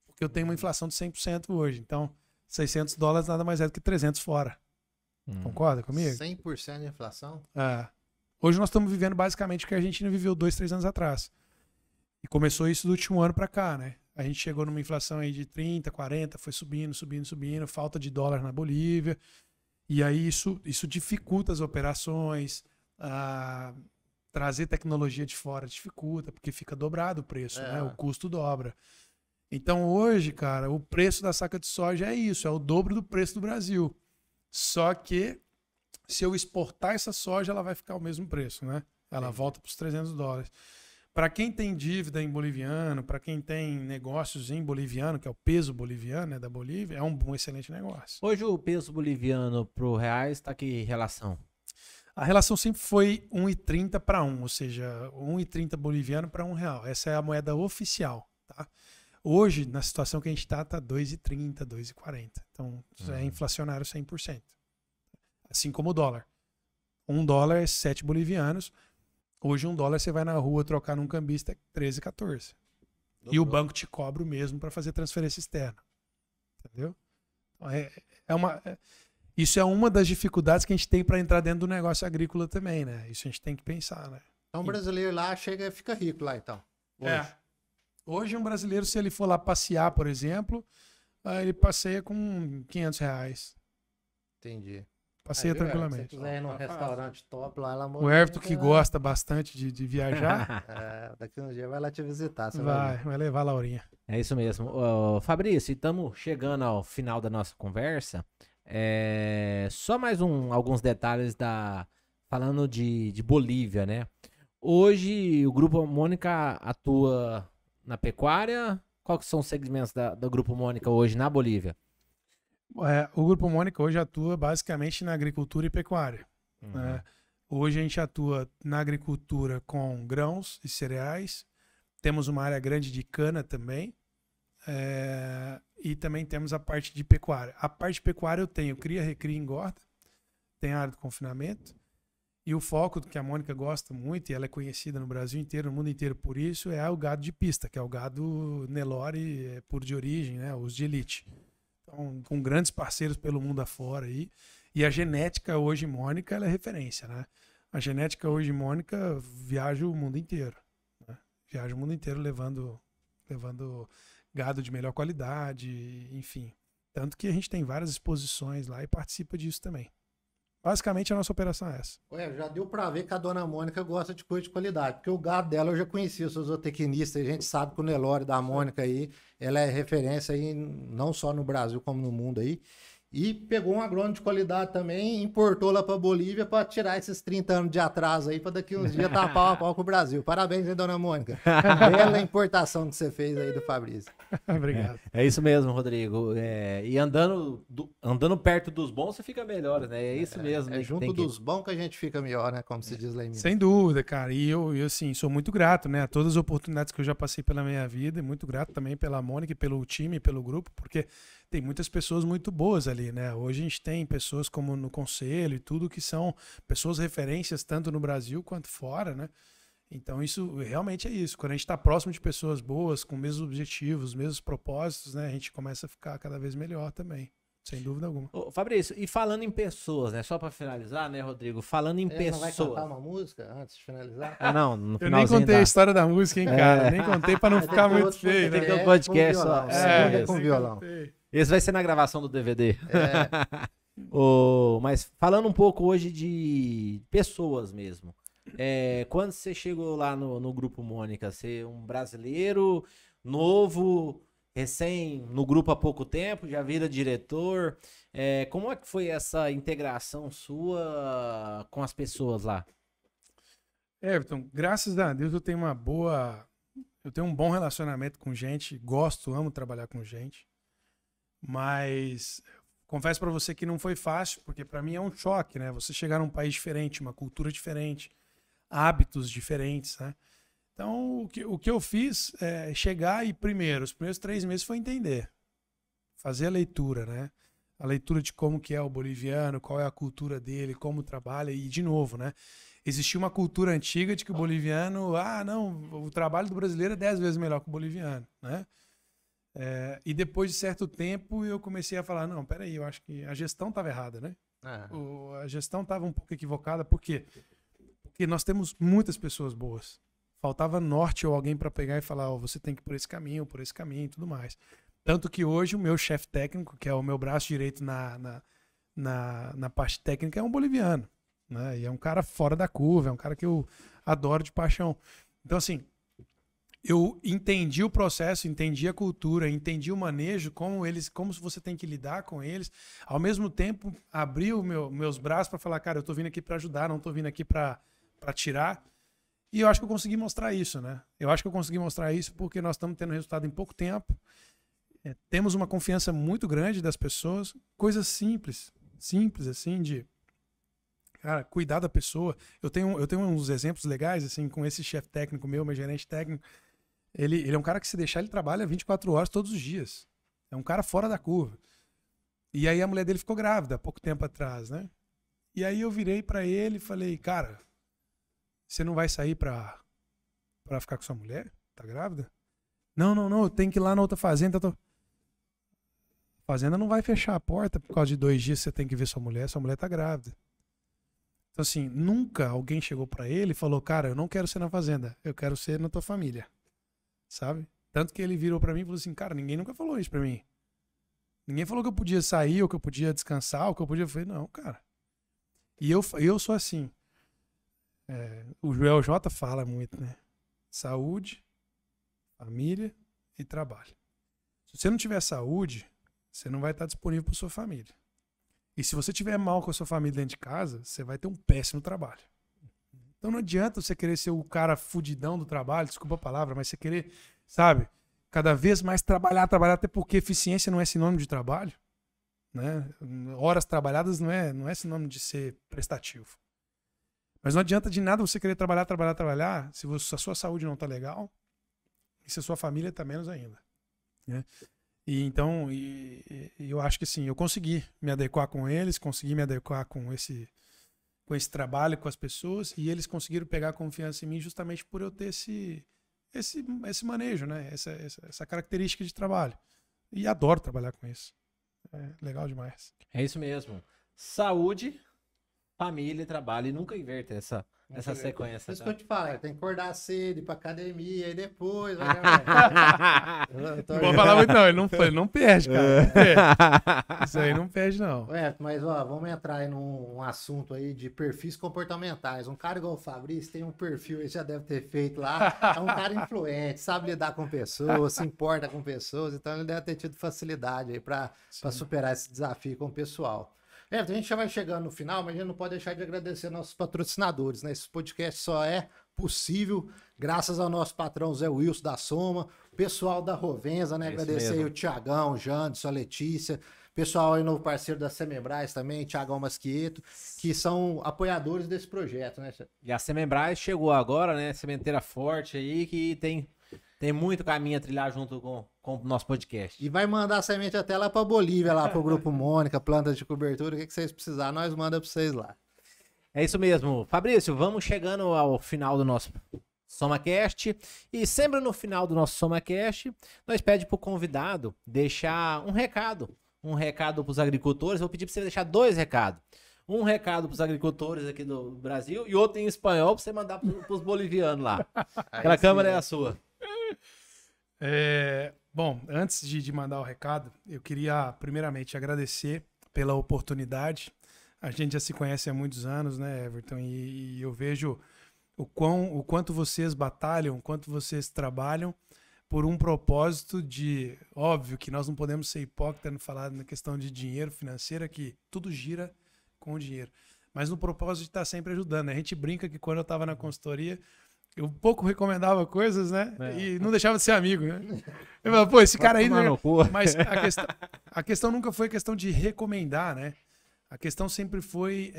Porque eu tenho uma inflação de 100% hoje. Então, 600 dólares nada mais é do que 300 fora. Concorda comigo? 100% de inflação? Hoje nós estamos vivendo basicamente o que a Argentina viveu 2, 3 anos atrás. E começou isso do último ano para cá, né? A gente chegou numa inflação aí de 30, 40, foi subindo, falta de dólar na Bolívia. E aí isso dificulta as operações, trazer tecnologia de fora dificulta, porque fica dobrado o preço, né? O custo dobra. Então hoje, cara, o preço da saca de soja é isso, é o dobro do preço do Brasil. Só que se eu exportar essa soja, ela vai ficar o mesmo preço, né? Ela volta para os 300 dólares. Para quem tem dívida em boliviano, para quem tem negócios em boliviano, que é o peso boliviano, né, da Bolívia, é um excelente negócio. Hoje o peso boliviano pro real está que relação? A relação sempre foi 1,30 para 1, ou seja, 1,30 boliviano para R$1. Essa é a moeda oficial, tá? Hoje, na situação que a gente está 2,30, 2,40. Então, é inflacionário 100%. Assim como o dólar. $1 é 7 bolivianos. Hoje, $1 você vai na rua trocar num cambista é 13, 14. E o banco te cobra o mesmo para fazer transferência externa. Entendeu? Então, isso é uma das dificuldades que a gente tem para entrar dentro do negócio agrícola também, né? Isso a gente tem que pensar, né? Então o brasileiro lá chega e fica rico lá, então. Hoje um brasileiro, se ele for lá passear, por exemplo, ele passeia com R$500. Entendi. passeia Aí, Se tranquilamente. você quiser ir num restaurante top lá, ela O Everton, que gosta bastante de viajar, daqui uns dias vai lá te visitar. Você vai levar a Laurinha. É isso mesmo. Ô, Fabrício, estamos chegando ao final da nossa conversa. Só mais alguns detalhes falando de Bolívia, né? Hoje o Grupo Mônica atua na pecuária. Qual que são os segmentos do Grupo Mônica hoje na Bolívia? O Grupo Mônica hoje atua basicamente na agricultura e pecuária. Né? Hoje a gente atua na agricultura com grãos e cereais. Temos uma área grande de cana também. E também temos a parte de pecuária. A parte de pecuária eu tenho cria, recria e engorda. Tem a área de confinamento. E o foco que a Mônica gosta muito, e ela é conhecida no Brasil inteiro, no mundo inteiro por isso, é o gado de pista, que é o gado Nelore puro de origem, né? Os de elite. Então, com grandes parceiros pelo mundo afora aí. E a genética hoje, Mônica, ela é referência, né? A genética hoje, Mônica, viaja o mundo inteiro. Né? Viaja o mundo inteiro levando gado de melhor qualidade, enfim. Tanto que a gente tem várias exposições lá e participa disso também. Basicamente, a nossa operação é essa. Já deu pra ver que a dona Mônica gosta de coisa de qualidade, porque o gado dela eu já conhecia, eu sou zootecnista, a gente sabe que o Nelore da Mônica aí, ela é referência aí, não só no Brasil como no mundo aí. E pegou um agrônomo de qualidade também, importou lá pra Bolívia pra tirar esses 30 anos de atraso aí, pra daqui uns dias estar pau a pau com o Brasil. Parabéns, hein, dona Mônica? Bela importação que você fez aí do Fabrício. Obrigado. É isso mesmo, Rodrigo. E andando perto dos bons, você fica melhor, né? É isso mesmo. É junto dos bons que a gente fica melhor, né? Como se diz lá em Minas. Sem dúvida, cara. E eu assim, sou muito grato, né? A todas as oportunidades que eu já passei pela minha vida. E muito grato também pela Mônica, pelo time, pelo grupo, porque tem muitas pessoas muito boas ali, né? Hoje a gente tem pessoas como no conselho e tudo que são pessoas referências tanto no Brasil quanto fora, né? Então isso realmente é isso. Quando a gente está próximo de pessoas boas, com os mesmos objetivos, os mesmos propósitos, né? A gente começa a ficar cada vez melhor também. Sem dúvida alguma. Ô, Fabrício, e falando em pessoas, né? Só para finalizar, né, Rodrigo? Falando em pessoas. Não vai cantar uma música antes de finalizar? Não, no eu nem contei a história da música, hein, cara? Nem contei para não ficar muito feio, né? Tem que ter um podcast só. Com violão. Esse vai ser na gravação do DVD. Mas falando um pouco hoje de pessoas mesmo. Quando você chegou lá no Grupo Mônica, você é um brasileiro novo, recém no grupo há pouco tempo, já vira diretor. Como é que foi essa integração sua com as pessoas lá? Everton, graças a Deus eu tenho um bom relacionamento com gente, amo trabalhar com gente, mas confesso para você que não foi fácil, porque para mim é um choque, né? Você chegar num país diferente, uma cultura diferente, hábitos diferentes, né? Então, o que eu fiz é chegar e, os primeiros 3 meses foi entender. Fazer a leitura, né? A leitura de como que é o boliviano, qual é a cultura dele, como trabalha. E, de novo, né? Existia uma cultura antiga de que o boliviano... o trabalho do brasileiro é 10 vezes melhor que o boliviano, né? E depois de certo tempo, eu comecei a falar, não, peraí, eu acho que a gestão estava errada, né? A gestão estava um pouco equivocada. Por quê? Porque nós temos muitas pessoas boas. Faltava norte ou alguém para pegar e falar, você tem que ir por esse caminho e tudo mais. Tanto que hoje o meu chefe técnico, que é o meu braço direito na parte técnica, é um boliviano. Né? E é um cara fora da curva, é um cara que eu adoro de paixão. Então, assim, eu entendi o processo, entendi a cultura, entendi o manejo, como você tem que lidar com eles. Ao mesmo tempo, abri meus braços para falar, cara, eu tô vindo aqui para ajudar, não tô vindo aqui para tirar. E eu acho que eu consegui mostrar isso, né? Eu acho que eu consegui mostrar isso porque nós estamos tendo resultado em pouco tempo. Temos uma confiança muito grande das pessoas. Coisas simples assim, de cara, cuidar da pessoa. Eu tenho uns exemplos legais, assim, com esse chefe técnico meu gerente técnico. Ele é um cara que, se deixar, ele trabalha 24 horas todos os dias. É um cara fora da curva. E aí a mulher dele ficou grávida há pouco tempo atrás, né? E aí eu virei pra ele e falei, cara, você não vai sair pra ficar com sua mulher? Tá grávida? Não, eu tenho que ir lá na outra fazenda. A fazenda não vai fechar a porta por causa de 2 dias você tem que ver sua mulher tá grávida. Então, assim, nunca alguém chegou pra ele e falou, cara, eu não quero ser na fazenda, eu quero ser na tua família. Sabe? Tanto que ele virou pra mim e falou assim, cara, ninguém nunca falou isso pra mim. Ninguém falou que eu podia sair, ou que eu podia descansar, ou que eu podia... Eu falei, não, cara. E eu sou assim. O Joel J fala muito, né? Saúde, família e trabalho. Se você não tiver saúde, você não vai estar disponível para sua família. E se você tiver mal com a sua família dentro de casa, você vai ter um péssimo trabalho. Então não adianta você querer ser o cara fudidão do trabalho, desculpa a palavra, mas você querer, sabe, cada vez mais trabalhar, até porque eficiência não é sinônimo de trabalho, né? Horas trabalhadas não é sinônimo de ser prestativo. Mas não adianta de nada você querer trabalhar, se a sua saúde não tá legal e se a sua família tá menos ainda, né? E então, eu acho que assim, eu consegui me adequar com eles, consegui me adequar com esse trabalho com as pessoas, e eles conseguiram pegar confiança em mim justamente por eu ter esse manejo, né? Essa característica de trabalho. E adoro trabalhar com isso. É legal demais. É isso mesmo. Saúde, família e trabalho. E nunca inverta essa sequência. Isso que eu te falo, tem que acordar cedo, ir pra academia, e depois... Não vou falar muito não, ele não perde, cara. Não perde. Isso aí não perde, não. Mas ó, vamos entrar aí num assunto aí de perfis comportamentais. Um cara igual o Fabrício tem um perfil, ele já deve ter feito lá, é um cara influente, sabe lidar com pessoas, se importa com pessoas, então ele deve ter tido facilidade aí pra superar esse desafio com o pessoal. A gente já vai chegando no final, mas a gente não pode deixar de agradecer nossos patrocinadores, né? Esse podcast só é possível graças ao nosso patrão Zé Wilson da Soma, pessoal da Rovenza, né? Agradecer aí o Tiagão, o Janderson, a Letícia, pessoal aí, novo parceiro da Semembrais também, Tiagão Masquieto, que são apoiadores desse projeto, né? E a Semembrais chegou agora, né? Sementeira forte aí, que tem muito caminho a trilhar junto com o nosso podcast. E vai mandar a semente até lá pra Bolívia, lá pro Grupo Mônica, plantas de cobertura, o que vocês precisarem, nós manda pra vocês lá. É isso mesmo. Fabrício, vamos chegando ao final do nosso SomaCast. E sempre no final do nosso SomaCast, nós pedimos pro convidado deixar um recado. Um recado pros agricultores. Eu vou pedir pra você deixar 2 recados. Um recado pros agricultores aqui do Brasil e outro em espanhol pra você mandar pros bolivianos lá. Aquela câmera é a sua. Bom, antes de mandar o recado, eu queria primeiramente agradecer pela oportunidade. A gente já se conhece há muitos anos, né, Everton? E eu vejo o quanto vocês batalham, o quanto vocês trabalham por um propósito de... Óbvio que nós não podemos ser hipócritas no falar na questão de dinheiro financeiro, que tudo gira com o dinheiro. Mas no propósito de estar sempre ajudando, né? A gente brinca que quando eu estava na consultoria, eu pouco recomendava coisas, né? E não deixava de ser amigo, né? Eu falava, pô, esse cara aí... Mas a questão nunca foi questão de recomendar, né? A questão sempre foi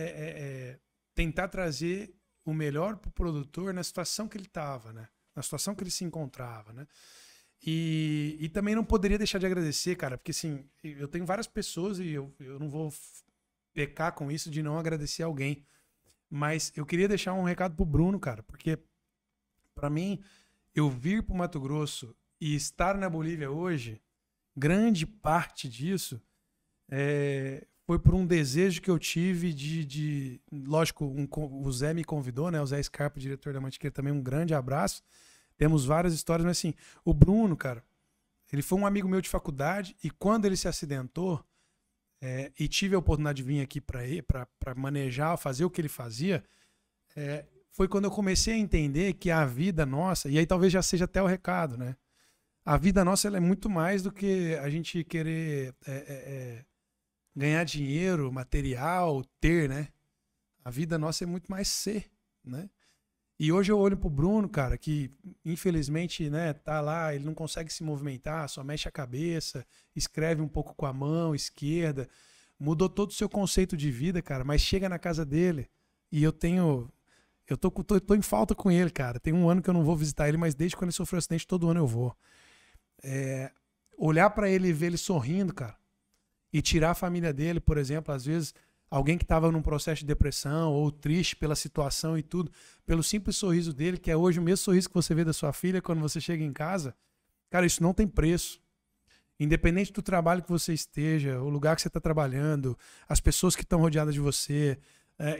tentar trazer o melhor para o produtor na situação que ele estava, né? Na situação que ele se encontrava, né? E também não poderia deixar de agradecer, cara, porque assim, eu tenho várias pessoas e eu não vou pecar com isso de não agradecer alguém. Mas eu queria deixar um recado pro Bruno, cara, porque para mim, eu vir pro Mato Grosso e estar na Bolívia hoje, grande parte disso foi por um desejo que eu tive lógico, o Zé me convidou, né? O Zé Scarpa, diretor da Mantiqueira, também um grande abraço. Temos várias histórias, mas assim, o Bruno, cara, ele foi um amigo meu de faculdade e quando ele se acidentou e tive a oportunidade de vir aqui para manejar, fazer o que ele fazia, foi quando eu comecei a entender que a vida nossa, e aí talvez já seja até o recado, né? A vida nossa ela é muito mais do que a gente querer ganhar dinheiro, material, ter, né? A vida nossa é muito mais ser, né? E hoje eu olho pro Bruno, cara, que infelizmente, né, tá lá, ele não consegue se movimentar, só mexe a cabeça, escreve um pouco com a mão esquerda, mudou todo o seu conceito de vida, cara, mas chega na casa dele e eu tô em falta com ele, cara. Tem um ano que eu não vou visitar ele, mas desde quando ele sofreu um acidente, todo ano eu vou. Olhar pra ele e ver ele sorrindo, cara, e tirar a família dele, por exemplo, às vezes alguém que estava num processo de depressão ou triste pela situação e tudo, pelo simples sorriso dele, que é hoje o mesmo sorriso que você vê da sua filha quando você chega em casa, cara, isso não tem preço. Independente do trabalho que você esteja, o lugar que você está trabalhando, as pessoas que estão rodeadas de você,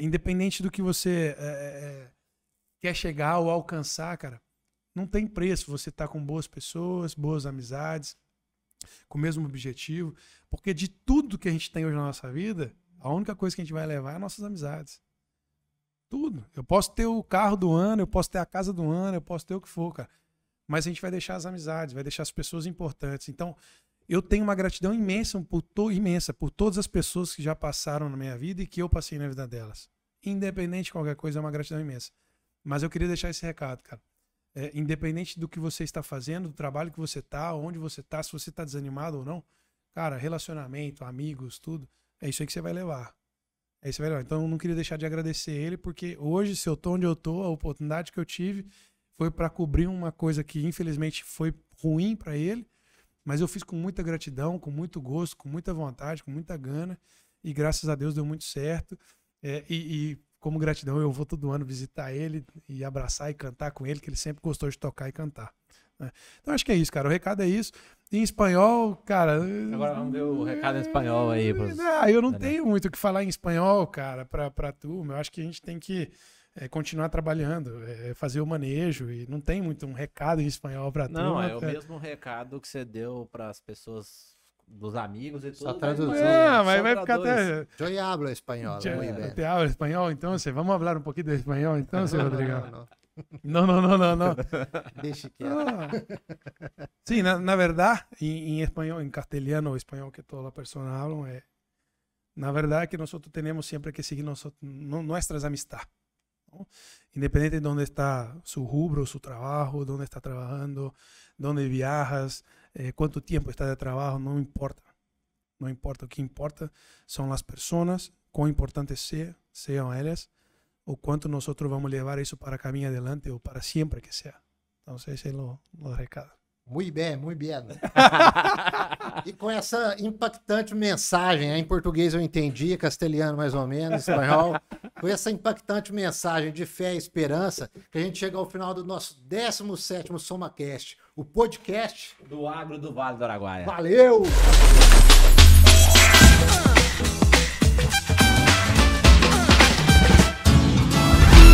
independente do que você quer chegar ou alcançar, cara, não tem preço você estar com boas pessoas, boas amizades, com o mesmo objetivo, porque de tudo que a gente tem hoje na nossa vida, a única coisa que a gente vai levar é nossas amizades. Tudo. Eu posso ter o carro do ano, eu posso ter a casa do ano, eu posso ter o que for, cara. Mas a gente vai deixar as amizades, vai deixar as pessoas importantes. Então, eu tenho uma gratidão imensa por todas as pessoas que já passaram na minha vida e que eu passei na vida delas. Independente de qualquer coisa, é uma gratidão imensa. Mas eu queria deixar esse recado, cara. Independente do que você está fazendo, do trabalho que você está, onde você está, se você está desanimado ou não, cara, relacionamento, amigos, tudo, é isso aí que você vai levar. É isso aí que você vai levar. Então eu não queria deixar de agradecer ele, porque hoje, se eu tô onde eu tô, a oportunidade que eu tive foi para cobrir uma coisa que infelizmente foi ruim para ele, mas eu fiz com muita gratidão, com muito gosto, com muita vontade, com muita gana, e graças a Deus deu muito certo. E como gratidão, eu vou todo ano visitar ele e abraçar e cantar com ele, que ele sempre gostou de tocar e cantar. Né? Então acho que é isso, cara. O recado é isso. Em espanhol, cara... Agora vamos ver o recado em espanhol aí. Eu não tenho muito o que falar em espanhol, cara, pra turma. Eu acho que a gente tem que continuar trabalhando, fazer o manejo, e não tem muito um recado em espanhol pra turma. Não, é o mesmo recado que você deu pras pessoas... dos amigos e tudo. Só traduzir. Mas vai ficar até... Eu hablo espanhol. Te hablo espanhol, então? Vamos falar um pouquinho de espanhol, então, Rodrigo? Não. Deixa quieto. Sí, na verdad, en español, en castellano o español que todas las personas hablan, la verdad es que nosotros tenemos siempre que seguir nuestras amistades, ¿no? Independiente de dónde está su rubro, su trabajo, dónde está trabajando, dónde viajas, cuánto tiempo está de trabajo, no importa. No importa. O que importa son las personas, cuán importantes sean ellas, o quanto nós vamos levar isso para caminho adelante ou para sempre que seja. Então, esse é o recado. Muito bem, muito bem. E com essa impactante mensagem, em português eu entendi, castelhano mais ou menos, espanhol, com essa impactante mensagem de fé e esperança, que a gente chega ao final do nosso 17º SomaCast, o podcast do Agro do Vale do Araguaia. Valeu!